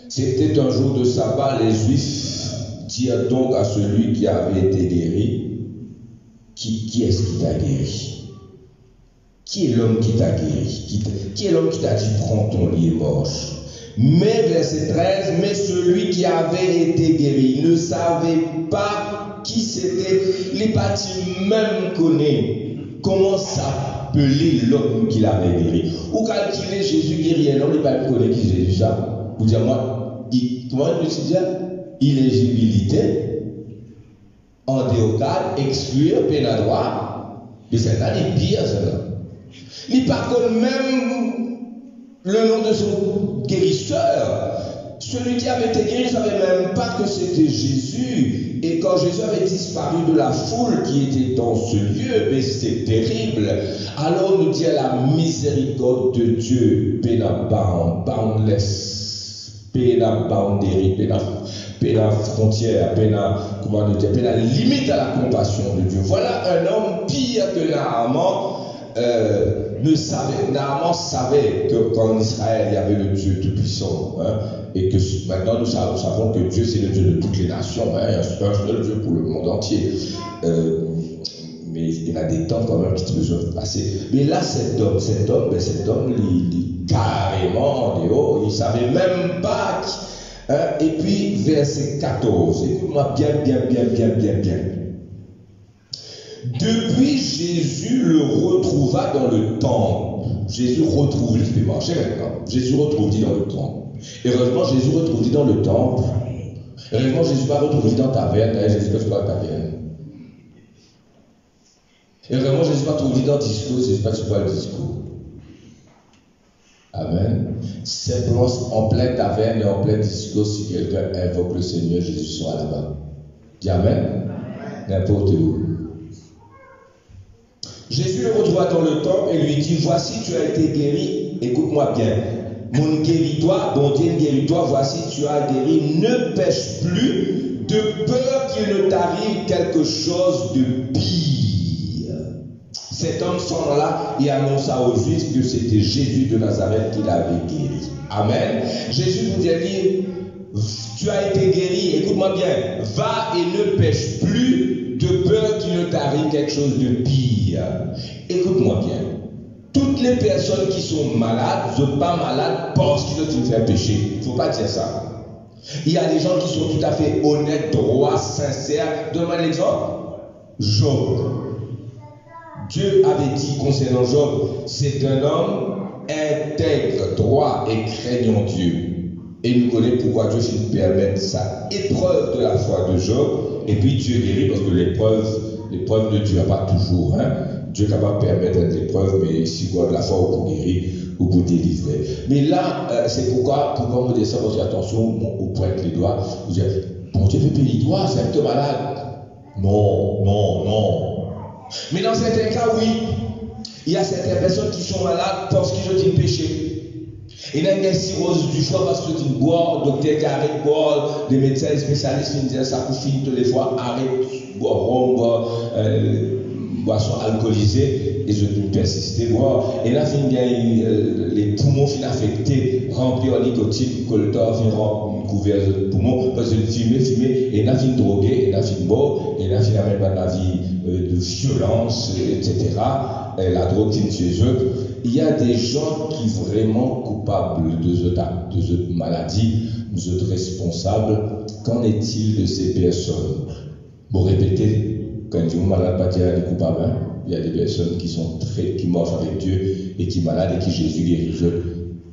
C'était un jour de sabbat, les Juifs dirent donc à celui qui avait été guéri, qui est-ce qui t'a guéri? Qui est l'homme qui t'a guéri? Qui est l'homme qui t'a dit prends ton lit et marche? Mais, verset 13, mais celui qui avait été guéri ne savait pas qui c'était. Il n'est pas même connaît comment s'appelait l'homme qui l'avait guéri. Ou calculer Jésus guéri un homme, il n'est pas connaît qui Jésus ça. Vous dire moi, comment je me dire? Illégibilité, endéocade, exclure, peine à droit. Mais c'est là les pires, cela. Il n'est pas connaît même le nom de son guérisseur. Celui qui avait été guéri ne savait même pas que c'était Jésus. Et quand Jésus avait disparu de la foule qui était dans ce lieu, mais c'était terrible. Alors nous dit la miséricorde de Dieu, pena boundless, pena boundary, pena frontière, pena limite à la compassion de Dieu. Voilà un homme pire que Naaman. Naaman savait que qu'en Israël il y avait le Dieu Tout-Puissant, et que maintenant nous savons que Dieu c'est le Dieu de toutes les nations, il y a un seul Dieu pour le monde entier. Mais il y a des temps quand même qui te besoin de passer. Mais là cet homme, il carrément en dehors, il ne savait même pas. Et puis verset 14, écoute-moi bien. Depuis, Jésus le retrouva dans le temple. Jésus retrouve, il peut marcher maintenant. Jésus retrouve dit dans le temple. Heureusement, Jésus retrouve dit dans le temple. Heureusement, Jésus va retrouver dans ta taverne. Jésus ne peut pas ta taverne. Heureusement, Jésus va retrouver dans le discours. Jésus pas tu vois le discours. Amen. Simplement, en pleine taverne et en plein discours, si quelqu'un invoque le Seigneur, Jésus sera là-bas. Dis Amen. N'importe où. Jésus le retrouva dans le temple et lui dit, voici tu as été guéri, écoute-moi bien, mon guéris-toi, bon Dieu guéris-toi, voici tu as guéri, ne pêche plus de peur qu'il ne t'arrive quelque chose de pire. Cet homme s'en là et annonça aux Juifs que c'était Jésus de Nazareth qui l'avait guéri. Amen. Jésus nous dit, tu as été guéri, écoute-moi bien, va et ne pêche plus de peur qu'il ne t'arrive quelque chose de pire. Écoute-moi bien. Toutes les personnes qui sont malades ne sont pas malades parce qu'ils ont fait un péché. Il ne faut pas dire ça. Il y a des gens qui sont tout à fait honnêtes, droits, sincères. Donne-moi un exemple. Job. Dieu avait dit concernant Job, c'est un homme intègre, droit et craignant Dieu. Et nous connaissons pourquoi Dieu s'il permet ça. Épreuve de la foi de Job. Et puis Dieu guérit parce que l'épreuve de Dieu n'a pas toujours. Dieu est capable de permettre une épreuve, mais si vous avez de la foi, vous guérir ou vous délivrer. Mais là, c'est pourquoi on me dit ça, parce que attention, on pointe les doigts. Vous dites, bon Dieu fait les doigts, c'est un peu malade. Non. Mais dans certains cas, oui. Il y a certaines personnes qui sont malades parce qu'ils ont dit péché. Et là, il y a une cirrhose du foie parce que tu bois, docteur qui arrête de boire, les médecins spécialistes qui disent ça pour finir tous les fois, arrête de boire rhum, boire boisson alcoolisée, et je peux persister, boire. Et là, il y a les poumons fin affectés, remplis en nicotine, coltor, fin couvert de poumons, parce que fumer, et là, fin drogué, et là, fin boire, et là, fin avec la vie de violence, etc. Et la drogue qui chez eux. Il y a des gens qui sont vraiment coupables de cette maladie, de cette responsables. Qu'en est-il de ces personnes? Vous répétez, quand vous malade, pas dire des coupables, hein? Il y a des personnes qui marchent avec Dieu et qui sont malades et qui Jésus guérit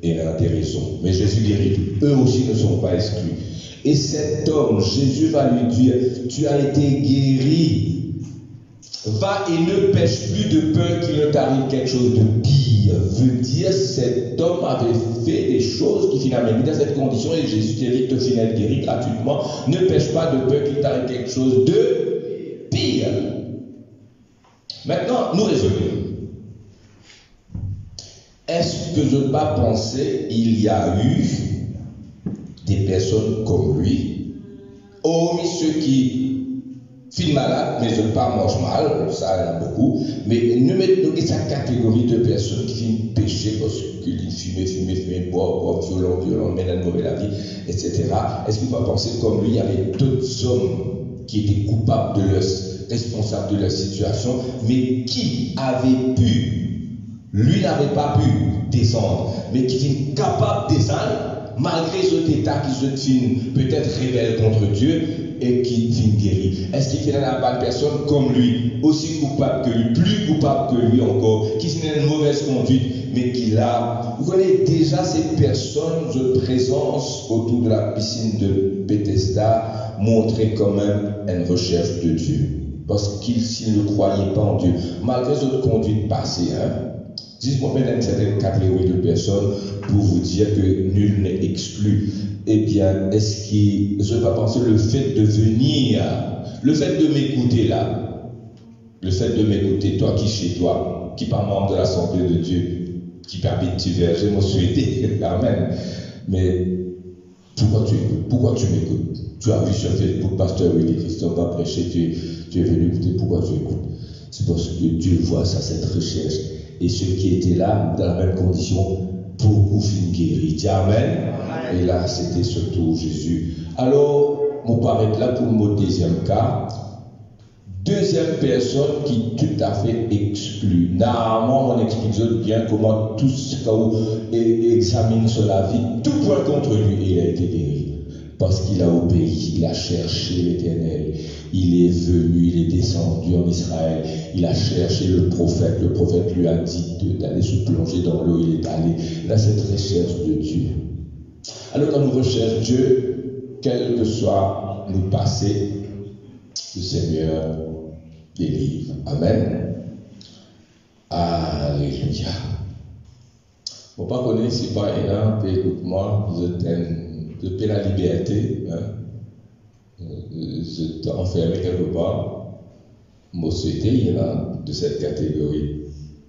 et il a des raisons. Mais Jésus guérit, eux aussi ne sont pas exclus. Et cet homme, Jésus va lui dire, tu as été guéri. Va et ne pêche plus de peur qu'il ne t'arrive quelque chose de pire. Veut dire, cet homme avait fait des choses qui finalement mis dans cette condition et Jésus dit te final guéri gratuitement. Ne pêche pas de peur qu'il t'arrive quelque chose de pire. Maintenant, nous raisonnons. Est-ce que je ne pas penser il y a eu des personnes comme lui, hormis ceux qui filent malades, mais ne pas mangent mal, ça il y en a beaucoup, mais nous mettons cette catégorie de personnes qui viennent pécher parce qu'ils fument, boivent, violent, mènent mauvais la vie, etc. Est-ce qu'il va penser comme lui, il y avait d'autres hommes qui étaient coupables de leur, responsables de leur situation, mais qui avaient pu, lui n'avait pas pu descendre, mais qui étaient capables de descendre, malgré cet état qui se filme peut-être rebelle contre Dieu, et qui finit guéri. Est-ce qu'il n'y a pas de personne comme lui, aussi coupable que lui, plus coupable que lui encore, qui a une mauvaise conduite, mais qui l'a. Vous voyez déjà ces personnes de présence autour de la piscine de Bethesda montraient quand même une recherche de Dieu. Parce qu'ils ne croyaient pas en Dieu. Malgré cette conduite passée, dites-moi bien une certaine catégorie de personnes pour vous dire que nul n'est exclu. Eh bien, est-ce que je ne vais pas penser le fait de venir, le fait de m'écouter là, le fait de m'écouter, toi qui chez toi, qui pas membre de l'Assemblée de Dieu, qui habite Tiverger, je m'en suis aidé, amen. Mais pourquoi tu m'écoutes? Tu as vu sur Facebook, Pasteur Willy Christophe va prêcher, tu es venu écouter, pourquoi tu écoutes? C'est parce que Dieu voit ça, cette recherche. Et ceux qui étaient là, dans la même condition, beaucoup finissent guéris. Dis amen. Et là, c'était surtout Jésus. Alors, on va arrêter là pour mon deuxième cas. Deuxième personne qui est tout à fait exclue. Normalement, on explique bien comment tout ce qu'on examine sur la vie, tout point contre lui, et il a été guéri. Parce qu'il a obéi, il a cherché l'Éternel. Il est venu, il est descendu en Israël. Il a cherché le prophète lui a dit d'aller se plonger dans l'eau, il est allé. Là, cette recherche de Dieu. Alors quand nous recherchons Dieu, quel que soit nos passés, le Seigneur délivre. Amen. Alléluia. Faut pas connaître si pas là, écoute-moi, je t'aime. Depuis la liberté, je t'ai enfermé quelque part. Moi, c'était, il y en a de cette catégorie.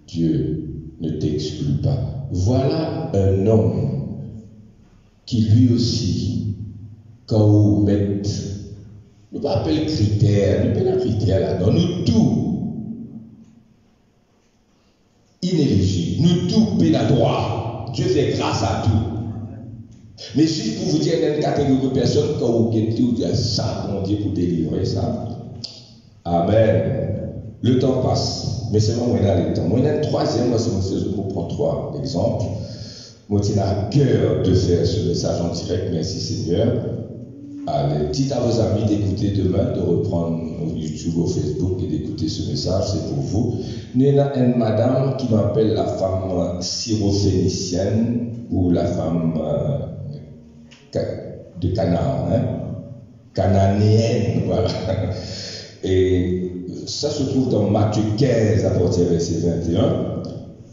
Dieu ne t'exclut pas. Voilà un homme qui lui aussi, quand vous mettez, nous pas appeler critère, nous pas critère là, non, nous tout inéligible, nous tout pénadroit. Dieu fait grâce à tout. Mais juste pour vous dire, il y a une catégorie de personnes, quand vous guettez, vous dites ça, mon Dieu, pour délivrer ça. Amen. Le temps passe, mais c'est moi qui ai le temps. Moi, il y a un troisième, moi, c'est mon saison pour prendre 3 exemples. Moi, j'ai à cœur de faire ce message en direct, merci Seigneur. Allez, dites à vos amis d'écouter demain, de reprendre YouTube ou Facebook et d'écouter ce message, c'est pour vous. Il y a une madame qui m'appelle la femme syrophénicienne ou la femme de Canaan, cananéenne, voilà. Et ça se trouve dans Matthieu 15 à partir du verset 21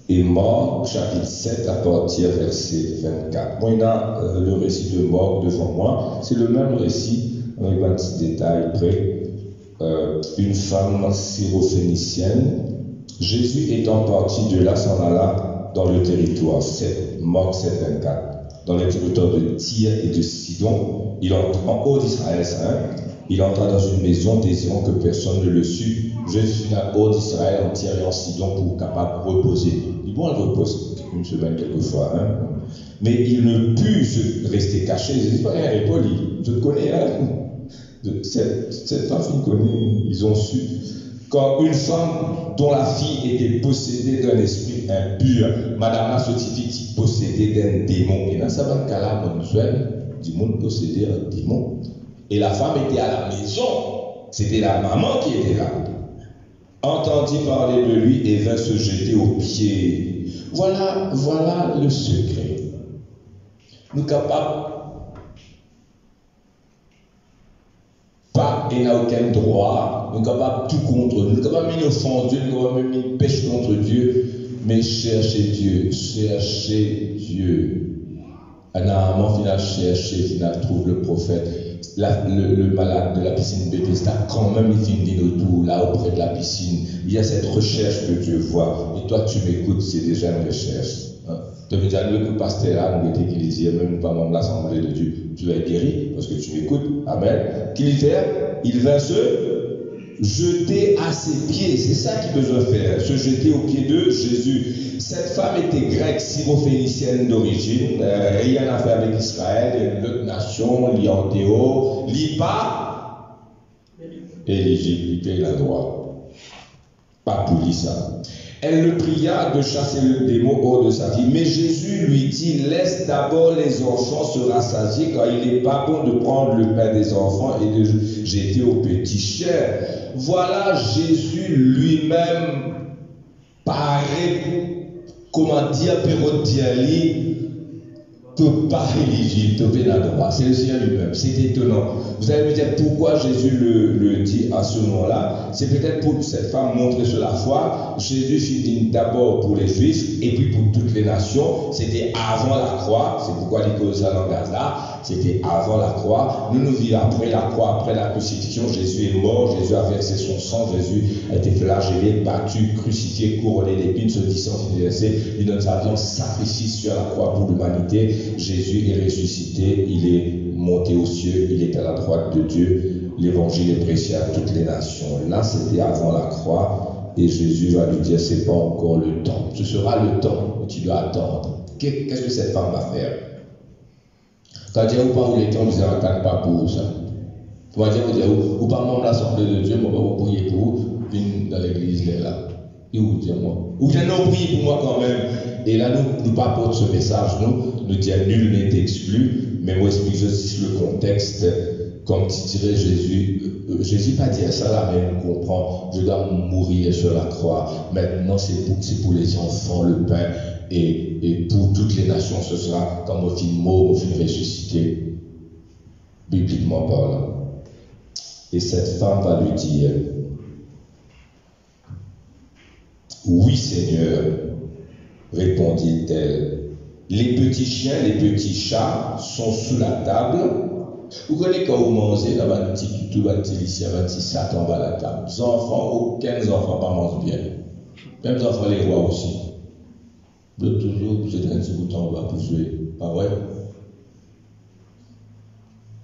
et Marc chapitre 7 à partir du verset 24. Moi, il y a le récit de Marc devant moi, c'est le même récit avec un petit détail près. Une femme syrophénicienne, Jésus étant parti de là s'en alla dans le territoire, Marc 7, 24, dans le territoire de Tyr et de Sidon, il entra en haut d'Israël, il entra dans une maison désirant que personne ne le sût. Jésus fut en haut d'Israël, en Tyr et en Sidon pour capable de reposer. Il bon, elle repose une semaine quelquefois, mais il ne put se rester caché. Jésus pas rien répondre. Je te connais, cette femme, je connais, ils ont su. Quand une femme dont la fille était possédée d'un esprit impur, madame la scientifique possédée d'un démon. Et dans ce cas-là, du monde possédé un démon. Et la femme était à la maison. C'était la maman qui était là. Entendit parler de lui et vint se jeter aux pieds. Voilà le secret. Nous capables pas et n'a aucun droit, nous sommes capables tout contre nous, nous sommes capables de offenser Dieu, nous sommes capables de pécher contre Dieu, mais cherchez Dieu. Anaman final chercher, final trouve le prophète, le malade de la piscine Bethesda, quand même il finit autour, là auprès de la piscine, il y a cette recherche que Dieu voit, et toi tu m'écoutes, c'est déjà une recherche. Tu veux dire, le pasteur là, nous était qu'il disait, même pas membre de l'Assemblée de Dieu, tu vas être guéri parce que tu m'écoutes. Amen. Qu'il fait, il va se jeter à ses pieds. C'est ça qu'il besoin faire, se jeter aux pieds de Jésus. Cette femme était grecque, syrophénicienne d'origine, rien à faire avec Israël, une autre nation, l'Iandéo, l'Ipa, éligibilité et la droit. Pas pour lui ça. Elle le pria de chasser le démon hors de sa vie. Mais Jésus lui dit, laisse d'abord les enfants se rassasier, car il n'est pas bon de prendre le pain des enfants et de jeter aux petits chiens. Voilà Jésus lui-même paraît, comment dire, que pas éligible, c'est le Seigneur lui-même. C'est étonnant. Vous allez me dire pourquoi Jésus le dit à ce moment-là. C'est peut-être pour cette femme montrer sur la foi. Jésus fut d'abord pour les Juifs et puis pour toutes les nations. C'était avant la croix. C'est pourquoi il cause ça langage là. C'était avant la croix. Nous vivons après la croix, après la crucifixion. Jésus est mort. Jésus a versé son sang. Jésus a été flagellé, battu, crucifié, couronné d'épines, se disant, il donne sa vie en sacrifice sur la croix pour l'humanité. Jésus est ressuscité, il est monté aux cieux, il est à la droite de Dieu. L'évangile est prêché à toutes les nations. Là, c'était avant la croix, et Jésus va lui dire, c'est pas encore le temps. Ce sera le temps, mais tu dois attendre. Qu'est-ce que cette femme va faire? Quand Dieu ou pas où les temps, vous n'entendez pas pour ça. Vous va dire, ou pas membre de l'Assemblée de Dieu, moi, vous prier pour vous, venez dans l'église là. Et vous dire moi. Ou bien non, priez pour moi quand même. Et là, nous pas porte ce message, nous disons nul n'est exclu, mais moi explique juste le contexte, comme tu dirais Jésus pas dire ça là, mais on comprend, je dois mourir sur la croix, maintenant c'est pour les enfants le pain, et pour toutes les nations ce sera comme au film mort, au film ressuscité, bibliquement parlant. Et cette femme va lui dire, oui Seigneur, répondit-elle. Les petits chiens, les petits chats sont sous la table. Vous connaissez quand vous mangez, là, un petit toutou, un petit lycée, un petit satan en bas à la table. Les enfants, aucun enfant pas mangent bien. Même les enfants, les rois aussi. De toujours, vous êtes un petit bouton, on va pour jouer. Pas vrai?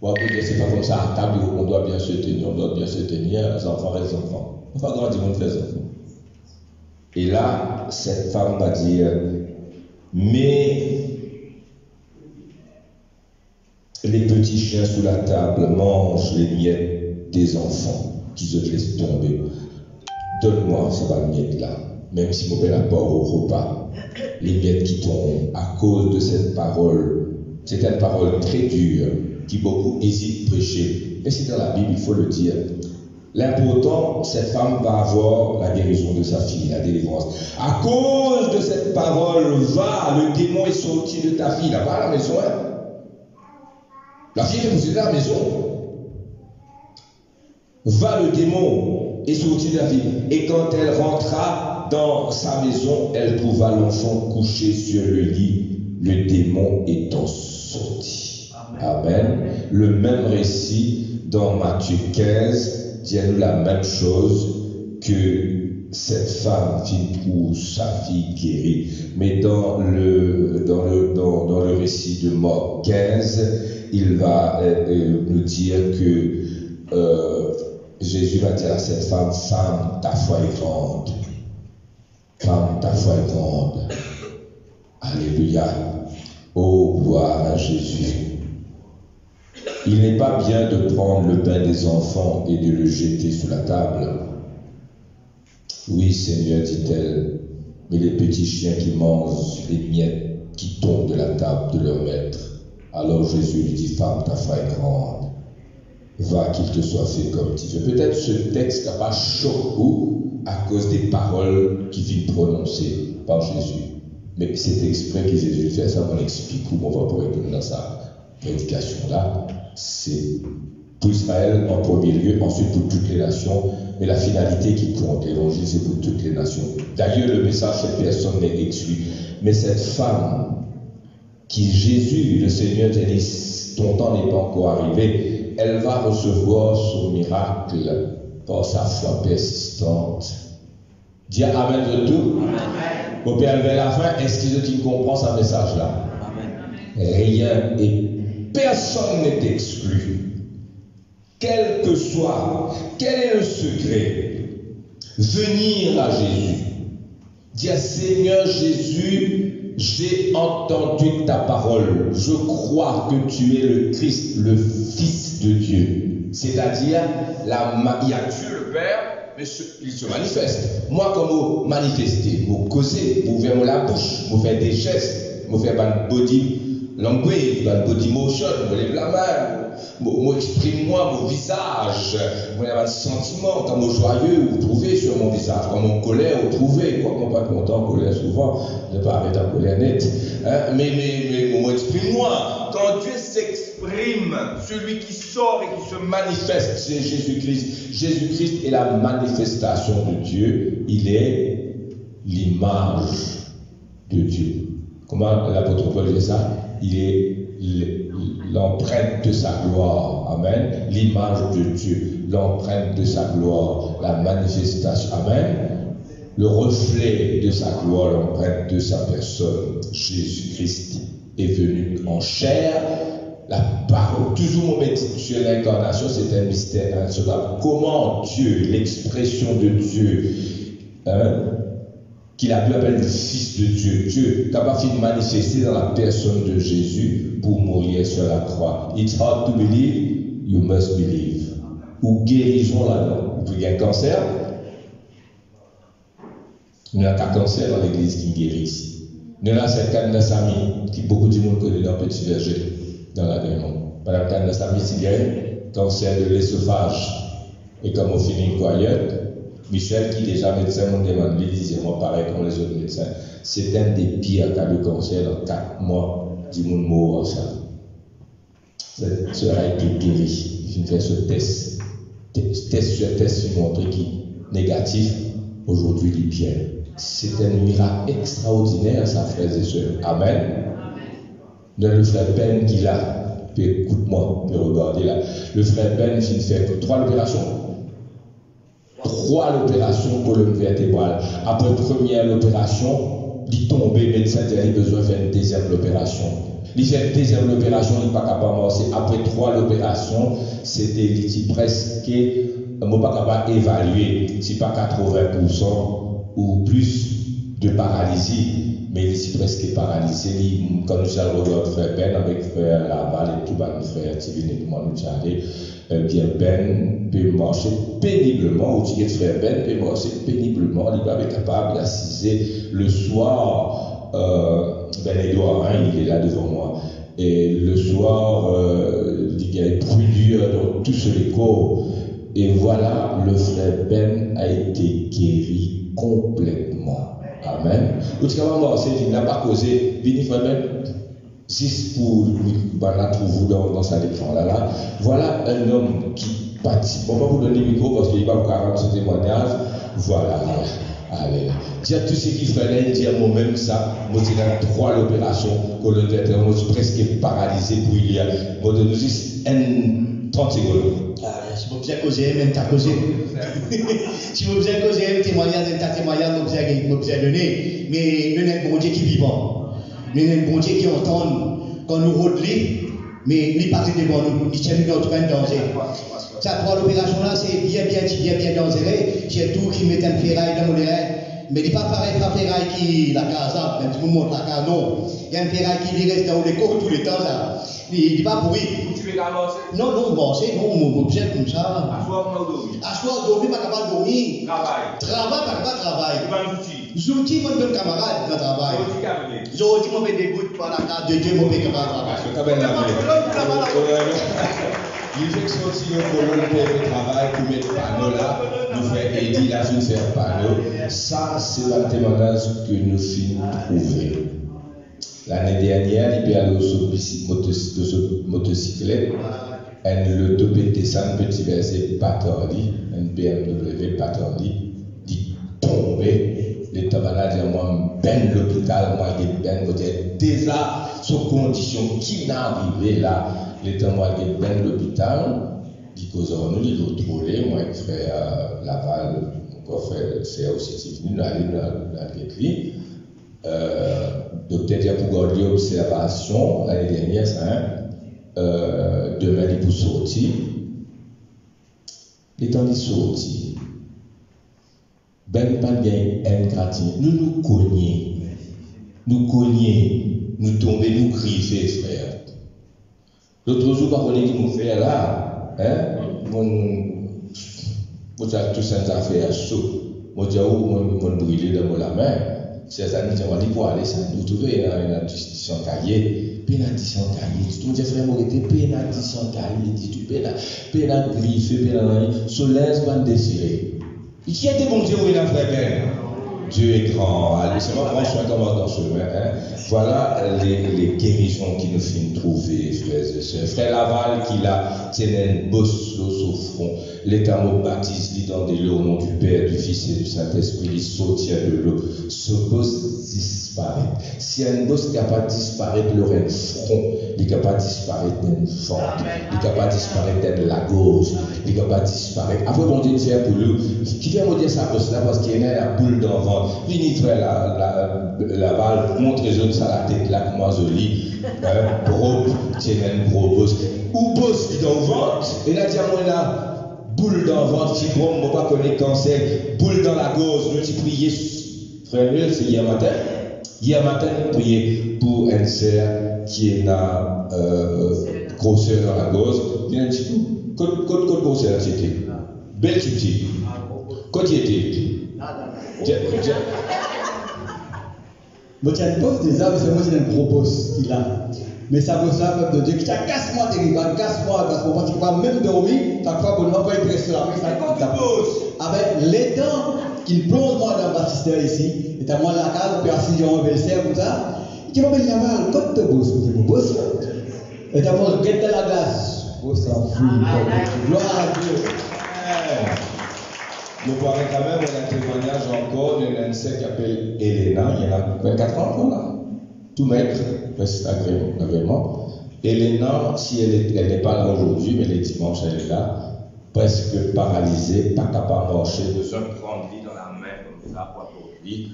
Bon, c'est pas comme ça à table, on doit bien se tenir, les enfants restent enfants. On va grandir, on fait les enfants. Et là, cette femme va dire, mais les petits chiens sous la table mangent les miettes des enfants qui se laissent tomber. Donne-moi ces miettes-là, même si mon père n'a pas au repas. Les miettes qui tombent à cause de cette parole. C'est une parole très dure qui beaucoup hésitent à prêcher. Mais c'est dans la Bible, il faut le dire. L'important, cette femme va avoir la guérison de sa fille, la délivrance. À cause de cette parole, le démon est sorti de ta fille. Là-bas à la maison, hein? La fille est possédée à la maison. Le démon est sorti de la fille. Et quand elle rentra dans sa maison, elle trouva l'enfant couché sur le lit, le démon étant sorti. Amen. Le même récit dans Matthieu 15. Dis-nous la même chose que cette femme trouve sa fille guérie. Mais dans le récit de Marc 15, il va nous dire que Jésus va dire à cette femme, femme, ta foi est grande. Femme, ta foi est grande. Alléluia. Oh, gloire à Jésus. Il n'est pas bien de prendre le pain des enfants et de le jeter sous la table. Oui, Seigneur, dit-elle, mais les petits chiens qui mangent les miettes qui tombent de la table de leur maître. Alors Jésus lui dit, femme, ta foi est grande. Va, qu'il te soit fait comme tu veux. Peut-être ce texte n'a pas choqué à cause des paroles qui viennent prononcer par Jésus. Mais c'est exprès que Jésus fait ça, on explique où on va pouvoir répondre dans sa prédication-là. C'est pour Israël en premier lieu, ensuite pour toutes les nations, mais la finalité qui compte, l'évangile, c'est pour toutes les nations. D'ailleurs, le message, cette personne n'est exclue. Mais cette femme, qui Jésus, le Seigneur, dit, ton temps n'est pas encore arrivé, elle va recevoir son miracle par sa foi persistante. Dis Amen de tout. Amen. Au Père, vers la fin, est-ce que tu comprends ce message-là? Rien et personne n'est exclu. Quel que soit, quel est le secret? Venir à Jésus. Dire Seigneur Jésus, j'ai entendu ta parole. Je crois que tu es le Christ, le Fils de Dieu. C'est-à-dire, il y a Dieu le Père, mais il se manifeste. Moi, comme vous manifestez, vous causez, vous ouvrez la bouche, vous faites des gestes, vous faites un body language, un body motion, vous levez la main, vous exprimez moi mon visage, vous avez un sentiment, comme au joyeux, vous trouvez sur mon visage, comme en colère, vous trouvez, quoi qu'on pas content, en colère souvent, ne pas arrêter en colère nette, hein? mais vous exprime-moi, quand Dieu s'exprime, celui qui sort et qui se manifeste, c'est Jésus-Christ. Jésus-Christ est la manifestation de Dieu, il est l'image de Dieu. Comment l'apôtre Paul dit ça? Il est l'empreinte de sa gloire. Amen. L'image de Dieu, l'empreinte de sa gloire, la manifestation. Amen. Le reflet de sa gloire, l'empreinte de sa personne. Jésus-Christ est venu en chair. La parole, toujours mon métier sur l'incarnation, c'est un mystère insondable. Comment Dieu, l'expression de Dieu, qu'il a pu appeler le Fils de Dieu, Dieu capable de manifester dans la personne de Jésus pour mourir sur la croix. It's hard to believe, you must believe. Ou guérison là-dedans. Vous avez un cancer, il n'y a qu'un cancer dans l'église qui guérit ici. Il y en a certains de nos amis qui beaucoup de monde connaît dans Petit Verger, dans la démon. Madame Khan de Sami cancer de l'œsophage. Et comme on finit croyante, Michel, qui déjà médecin, on demande, lui disait moi pareil comme les autres médecins. C'est un des pires cas de cancer dans 4 mois du monde mort ça. Cette sœur a été guérie. Je fais ce test. Test sur test, il montre qu'il est négatif. Aujourd'hui, il est bien. C'est un miracle extraordinaire, ça, frères et sœurs. Amen. Dans le frère Ben qui l'a, écoute-moi, regardez là. Le frère Ben, il fait 3 opérations. 3 opérations colonne vertébrale. Après première opération, il tombe, médecin a besoin de faire une deuxième opération. Il fait une deuxième opération, il n'est pas capable de marcher. Après 3 opérations, c'était presque, on ne peut pas capable d'évaluer, si pas 80% ou plus de paralysie. Mais il est presque paralysé. Quand nous allons regarder frère Ben avec frère Laval et tout, frère Tivine et tout le monde, bien Ben peut marcher péniblement, ou tu frère Ben peut marcher péniblement, il va être capable d'assiser le soir, Ben Edouard, il est là devant moi, et le soir, il y a une brûlure dans tout ce corps, et voilà, le frère Ben a été guéri complètement. Amen. Ou tu il n'a pas causé, Vini frère Ben, 6 pour la trouve dans sa écran là. Voilà un homme qui participe. On va vous donner le micro parce qu'il va vous faire ce témoignage. Voilà. Allez. Dis à tous ceux qui font l'aide, dis à moi-même ça. Moi, j'ai dans 3 l'opération, colonne vertébrale, moi, je suis presque paralysé pour il y a. Moi, de nous un 30 secondes. Si vous bien causer, même t'as causé. Si vous bien causer, même témoignage, même t'as témoignage, vous bien donné. Mais nous sommes bon Dieu qui vivant. Nous sommes bon Dieu qui entend quand nous rôdons, mais il passe devant nous. Il tient nous dans tout un danger. Ça, pour l'opération là, c'est bien dangereux. J'ai tout qui met un ferraille dans mon oreille. Mais il n'est pas pareil par ferraille qui la case, même si vous montre la case, non. Il y a un ferraille qui reste dans les cours tout le temps là. Il n'est pas pourri. Tu veux avancer? Non, avancer, non, on observe comme ça. À soir, on a dormi. À soir, dormir, pas capable de dormir. Travail, pas capable de travailler. Pas d'outils. Zouti, mon bon camarade, dans le travail. Zouti, mon bon dégoût par la case de Dieu, mon bon camarade. Il fait sortir pour le travail pour mettre panneau là, nous faire aider là, nous faire panneau. Ça, c'est le témoignage que nous finissons de trouver. L'année dernière, il y a eu une motocyclette, le TPT, un petit verset Patorli, un BMW Patorli, qui tombait. Les tabanas disent moi, ben l'hôpital, moi, ben, déjà, sous condition qui n'a arrivé là. Les témoins qui ben l'hôpital, qui cause nous, ils l'ont trouvé, moi, avec frère Laval, mon frère, c'est aussi venu, nous allons dans l'écrit. Docteur Diapougon dit observation, l'année dernière, demain, il peut sortir. Les temps qui sortent, ben pas bien un gratin, nous cognons, nous tombons, nous griffer, frère. L'autre jour, quand on est qui nous fait là, moi, j'ai tout ça à faire chaud. Moi, j'ai brûlé dans la main. Ces amis, on dit pour aller ça, vous trouvez une addition cahier, pénalty en cahier. Tout le monde frère, moi, j'étais pénalty en cahier, tu pénalty griffé, pénalty, soleil, pas désiré. Il qui était bon Dieu, oui, la frère Ben. Dieu est grand. Allez, c'est moi, je suis encore dans ce chemin. Voilà les guérisons qui nous finissent trouver, frères et sœurs. Frère Laval, qui a tenu une bosse au front. L'État me baptise, dit dans des lots au nom du Père, du Fils et du Saint-Esprit, il sortit de l'eau. Ce bosse disparaît. Si une bosse n'est capable de disparaître, il aurait un front. Il est capable de disparaître d'une fente. Il est capable de disparaître d'une lagose. Il est capable de disparaître. Après, bon Dieu, faire pour lui. Qui vient me dire ça bosse là parce qu'il y a la boule d'enfant. Vini frère la balle, montre les autres ça la tête là, que moi je lis. Gros, tiens un gros boss. Ou boss qui dans le ventre. Et là, tiens, moi là. Boule dans le ventre, fibrome, on ne va pas connaître cancer, boule dans la gauche, nous tu prier, frère, c'est hier matin. Hier matin, nous prions pour un sœur qui est dans grosseur dans la gauche. Il y a un petit coup, côté grosseur, c'était. Belle petit. Côté était. Moi, j'ai une pause déjà, parce que moi, j'ai un gros boss qui l'a. Mais ça veut ça, peuple de Dieu, qui t'a casse-moi des rivales, casse-moi, parce que tu ne peux pas même dormir, chaque fois qu'on ne va pas être pressé là. Avec les dents qui plongent moi dans le baptistère ici, et t'as moi la case, puis assis dans un belle-sœur, comme ça, qui m'appelle la balle, quand tu bosses, c'est mon boss. Et t'as moi, guette la glace. Oh, ça fout. Gloire à Dieu. Nous parlons quand même d'un témoignage encore d'une sœur qui s'appelle Elena, il y a 24 ans, voilà. Tout maigre, c'est agrément. Elena, si elle n'est pas là aujourd'hui, mais les dimanches, elle est là, presque paralysée, pas capable de marcher, besoin de prendre lit dans la main comme ça pour lui.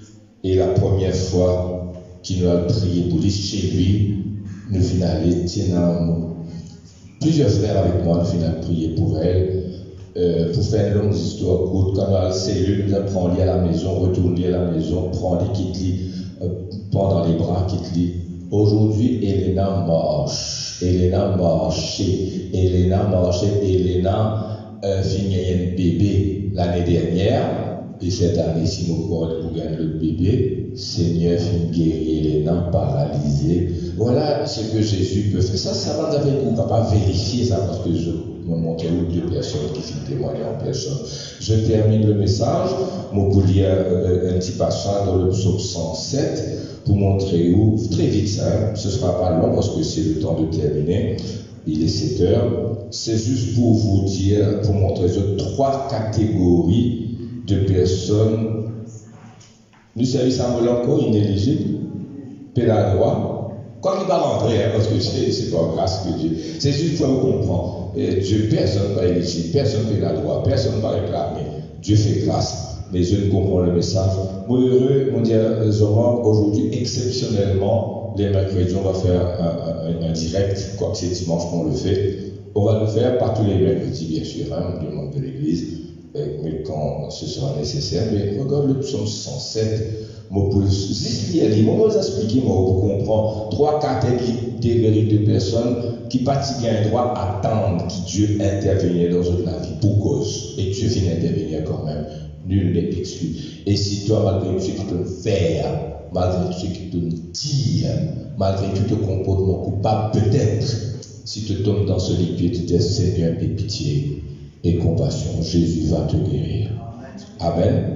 Et la première fois qu'il nous a prié pour lui, chez lui, nous venons aller, plusieurs frères avec moi, nous venons prier pour elle. Pour faire une longue histoire courte, quand la cellule nous apprend à la maison, retourner à la maison, prendre les quitte pendant les bras, quitte. Aujourd'hui, Elena marche. Elena finit un bébé l'année dernière, et cette année, si nous croyons pour gagner le bébé, Seigneur finit guérir Elena paralysée. Voilà ce que Jésus peut faire. Ça va nous faire qu'on ne va pas vérifier ça parce que je me montre où deux personnes qui finissent témoigner en personne. Je termine le message. Je vais lire un petit passage dans le psaume 107 pour montrer où, très vite ça, ce ne sera pas long parce que c'est le temps de terminer. Il est 7 heures. C'est juste pour vous dire, pour montrer trois catégories de personnes. Nous service à encore inéligible, pénal droit. Quoi qu'il va rentrer, parce que c'est pas grâce que Dieu. C'est juste pour vous comprendre. Et Dieu, personne ne va éligible, personne ne fait la loi, personne ne va réclamer. Dieu fait grâce. Mais je ne comprends le message. Moi, heureux, mon Dieu, aujourd'hui, exceptionnellement, les mercredis, on va faire un direct, quoi que c'est dimanche qu'on le fait. On va le faire, pas tous les mercredis, bien sûr, hein, du monde de l'église, mais quand ce sera nécessaire. Mais regarde le psaume 107. Moi, pour vous expliquer, moi, pour comprendre 3 catégories de personnes qui pratiquent un droit à attendre que Dieu intervienne dans notre vie pour cause. Et Dieu vient intervenir quand même. Nul n'est exclu. Et si toi, malgré tout ce qu'il peut faire, malgré tout ce qu'il peut dire, malgré tout ton comportement coupable, peut-être, si tu tombes dans ce lit, tu dis Seigneur, aie pitié et compassion, Jésus va te guérir. Amen.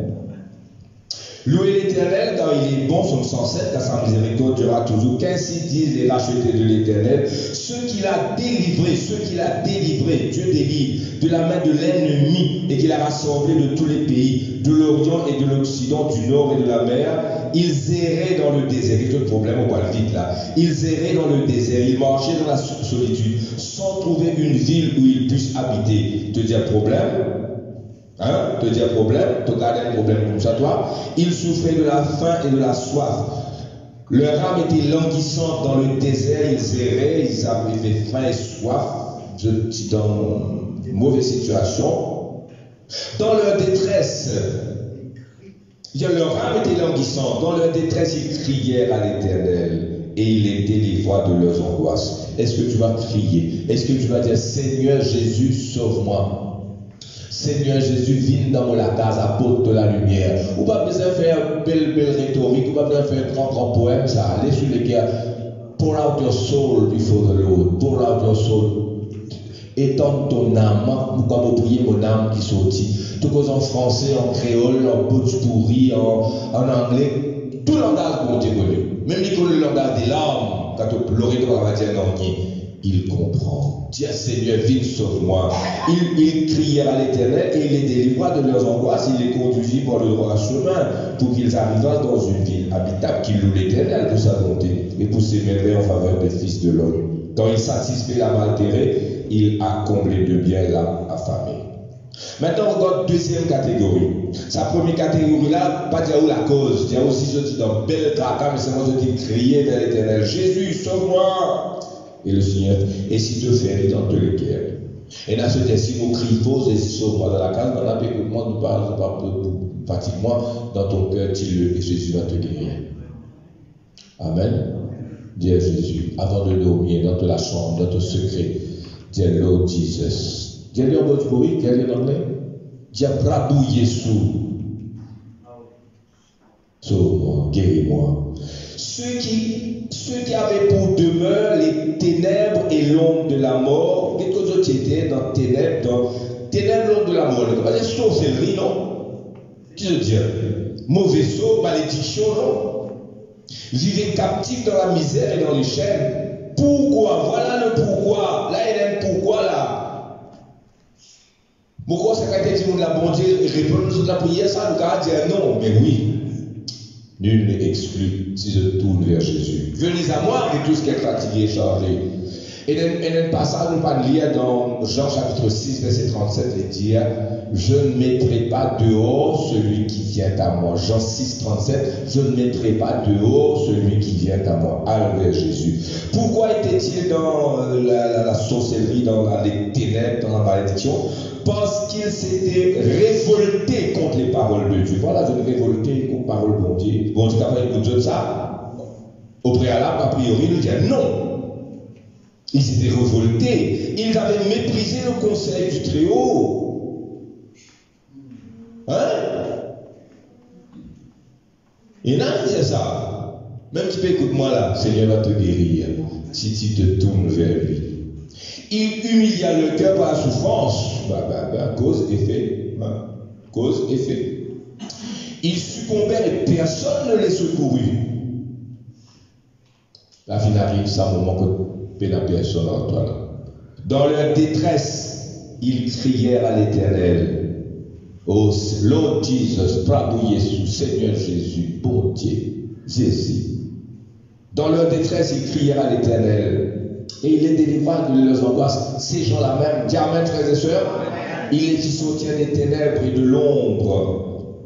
Louez l'Éternel car il est bon, psaume 107, car sa miséricorde durera toujours. Qu'ainsi disent les rachetés de l'Éternel, ceux qu'il a délivrés, Dieu délivre de la main de l'ennemi et qu'il a rassemblé de tous les pays, de l'Orient et de l'Occident, du Nord et de la mer. Ils erraient dans le désert. Il y a le problème, on voit le vite là. Ils erraient dans le désert, ils marchaient dans la solitude, sans trouver une ville où ils puissent habiter. Te dis un problème? Hein? Te dis un problème? Te garder un problème comme ça, toi? Ils souffraient de la faim et de la soif. Leur âme était languissante dans le désert, ils erraient, ils avaient faim et soif. Je suis dans une mauvaise situation. Dans leur détresse, leur âme était languissante. Dans leur détresse, ils crièrent à l'Éternel et il les délivra de leurs angoisses. Est-ce que tu vas crier? Est-ce que tu vas dire Seigneur Jésus, sauve-moi? Seigneur Jésus, viens dans la case, apporte de la lumière. Ou pas besoin de faire belle rhétorique, ou pas besoin de faire grand poème, ça. Allez sur les gars. Pour out your soul before the Lord. Pour out your soul. Étends ton âme. Pourquoi vous priez mon âme qui sortit? Tout cause en français, en créole, en bouche-pourri, en anglais. Tout langage pour te connu. Même le langage des larmes, quand tu pleures, tu vas dire non. Il comprend. Dis Seigneur, viens, sauve-moi. Il crièrent à l'Éternel et il les délivra de leurs angoisses. Il les conduisit par le droit chemin pour qu'ils arrivent dans une ville habitable, qu'ils louent l'Éternel pour sa bonté et pour ses merveilles en faveur des fils de l'homme. Quand il satisfait la malterrée, il a comblé de bien l'âme affamée. Maintenant, on regarde deuxième catégorie. Sa première catégorie là, pas dire où la cause. Dire aussi je dis dans belle tracas, mais c'est moi qui criait vers l'Éternel. Jésus, sauve-moi! Et le Seigneur, et si te fait dans tous les cœurs. Et dans ce temps, si vous criez faux, et si sauve-moi dans la case, dans la paix, écoute-moi, nous parle, fatigue-moi, dans ton cœur, dis-le, et Jésus va te guérir. Amen. Dis à Jésus, avant de dormir, dans la chambre, dans ton secret, dis Lord Jesus. Dis-le en mode pourri, dis-le en anglais. Dis Prabhu Yesu. Sauve-moi, guéris-moi. Ceux qui avaient pour demeure les ténèbres et l'ombre de la mort, quelque chose qui était dans ténèbres, l'ombre de la mort. On va dire sorcellerie, non? Qui veut dire? Mauvais sort, malédiction, non? Vivez captifs dans la misère et dans les chaînes. Pourquoi? Voilà le pourquoi. Là, il y a un pourquoi là. Pourquoi ça a été dit, la bon Dieu répond à la prière, ça nous a dit non, mais oui. Nul n'est exclu si je tourne vers Jésus. Venez à moi et tous qui êtes fatigués et chargés. Et dans un passage, nous allons lire dans Jean chapitre 6, verset 37, et dire je ne mettrai pas dehors celui qui vient à moi. Jean 6, 37, je ne mettrai pas dehors celui qui vient à moi. Allons vers Jésus. Pourquoi était-il dans la sorcellerie, dans les ténèbres, dans la malédiction? Parce qu'il s'était révolté contre les paroles de Dieu. Voilà, je me révolté contre les paroles de Dieu. Bon, tu n'as pas écouté ça? Au préalable, a priori, il nous dit non. Ils s'étaient révoltés. Ils avaient méprisé le conseil du Très-Haut. Hein? Et là, il dit ça. Même si tu peux écouter moi là, Seigneur va te guérir si tu te tournes vers lui. Il humilia le cœur par la souffrance. Cause-effet. Cause-effet. Ils succombèrent et personne ne les secourut. La fin arrive, ça moment que la personne en toi là. Dans leur détresse, ils crièrent à l'Éternel. Oh Lord Jesus, Prabhu Yesu, Seigneur Jésus, bon Dieu, Jésus. Dans leur détresse, ils crièrent à l'Éternel. Et il les délivra de leurs angoisses. Ces gens-là même, dis amen, frères et sœurs. Il les fit sortir des ténèbres et de l'ombre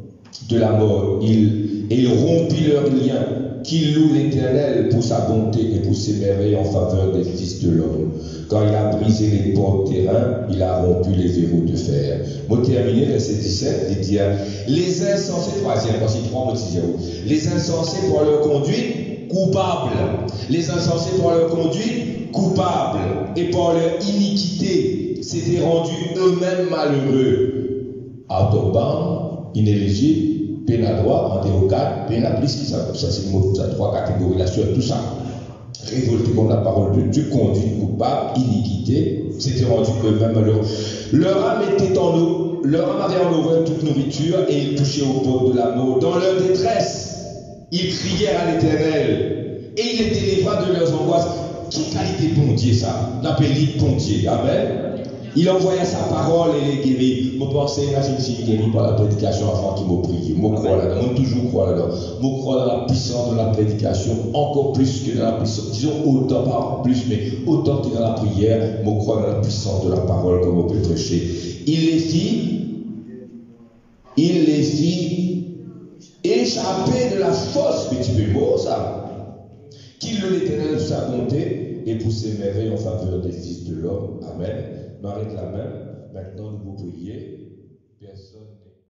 de la mort. Il rompit leurs liens. Qu'il loue l'Éternel pour sa bonté et pour ses merveilles en faveur des fils de l'homme. Quand il a brisé les portes terrain, il a rompu les verrous de fer. Mot terminé, verset 17, il dit les insensés, troisième, voici 3 mots, les insensés pour leur conduite coupable. Les insensés pour leur conduite coupable. Et par leur iniquité s'étaient rendus eux-mêmes malheureux. Out of bound, inéligible, peine à droit, antérocade, peine à plus, ça c'est le mot, ça 3 catégories là sur tout ça. Révolté contre la parole de Dieu, conduite coupable, iniquité, s'étaient rendus eux-mêmes malheureux. Leur âme était en eau, leur âme avait en horreur toute nourriture et ils touchaient au bord de la mort. Dans leur détresse, ils crièrent à l'Éternel et il les délivra de leurs angoisses. Qui qualité bon Dieu ça? L'appelle bon Dieu, amen. Il envoya sa parole et les guérit. Je pense que je suis guéri par la prédication avant qu'il m'a prié. Je crois là-dedans. Je toujours crois là-dedans. Je crois dans la puissance de la prédication, encore plus que dans la puissance. Disons autant, pas plus, mais autant que dans la prière. Je crois dans la puissance de la parole comme on peut prêcher. Il les fit échapper de la fosse. Mais tu peux mot ça. Qu'il loue l'Éternel pour sa bonté et pour ses merveilles en faveur des fils de l'homme. Amen. M'arrête la main. Maintenant, nous vous prier. Personne.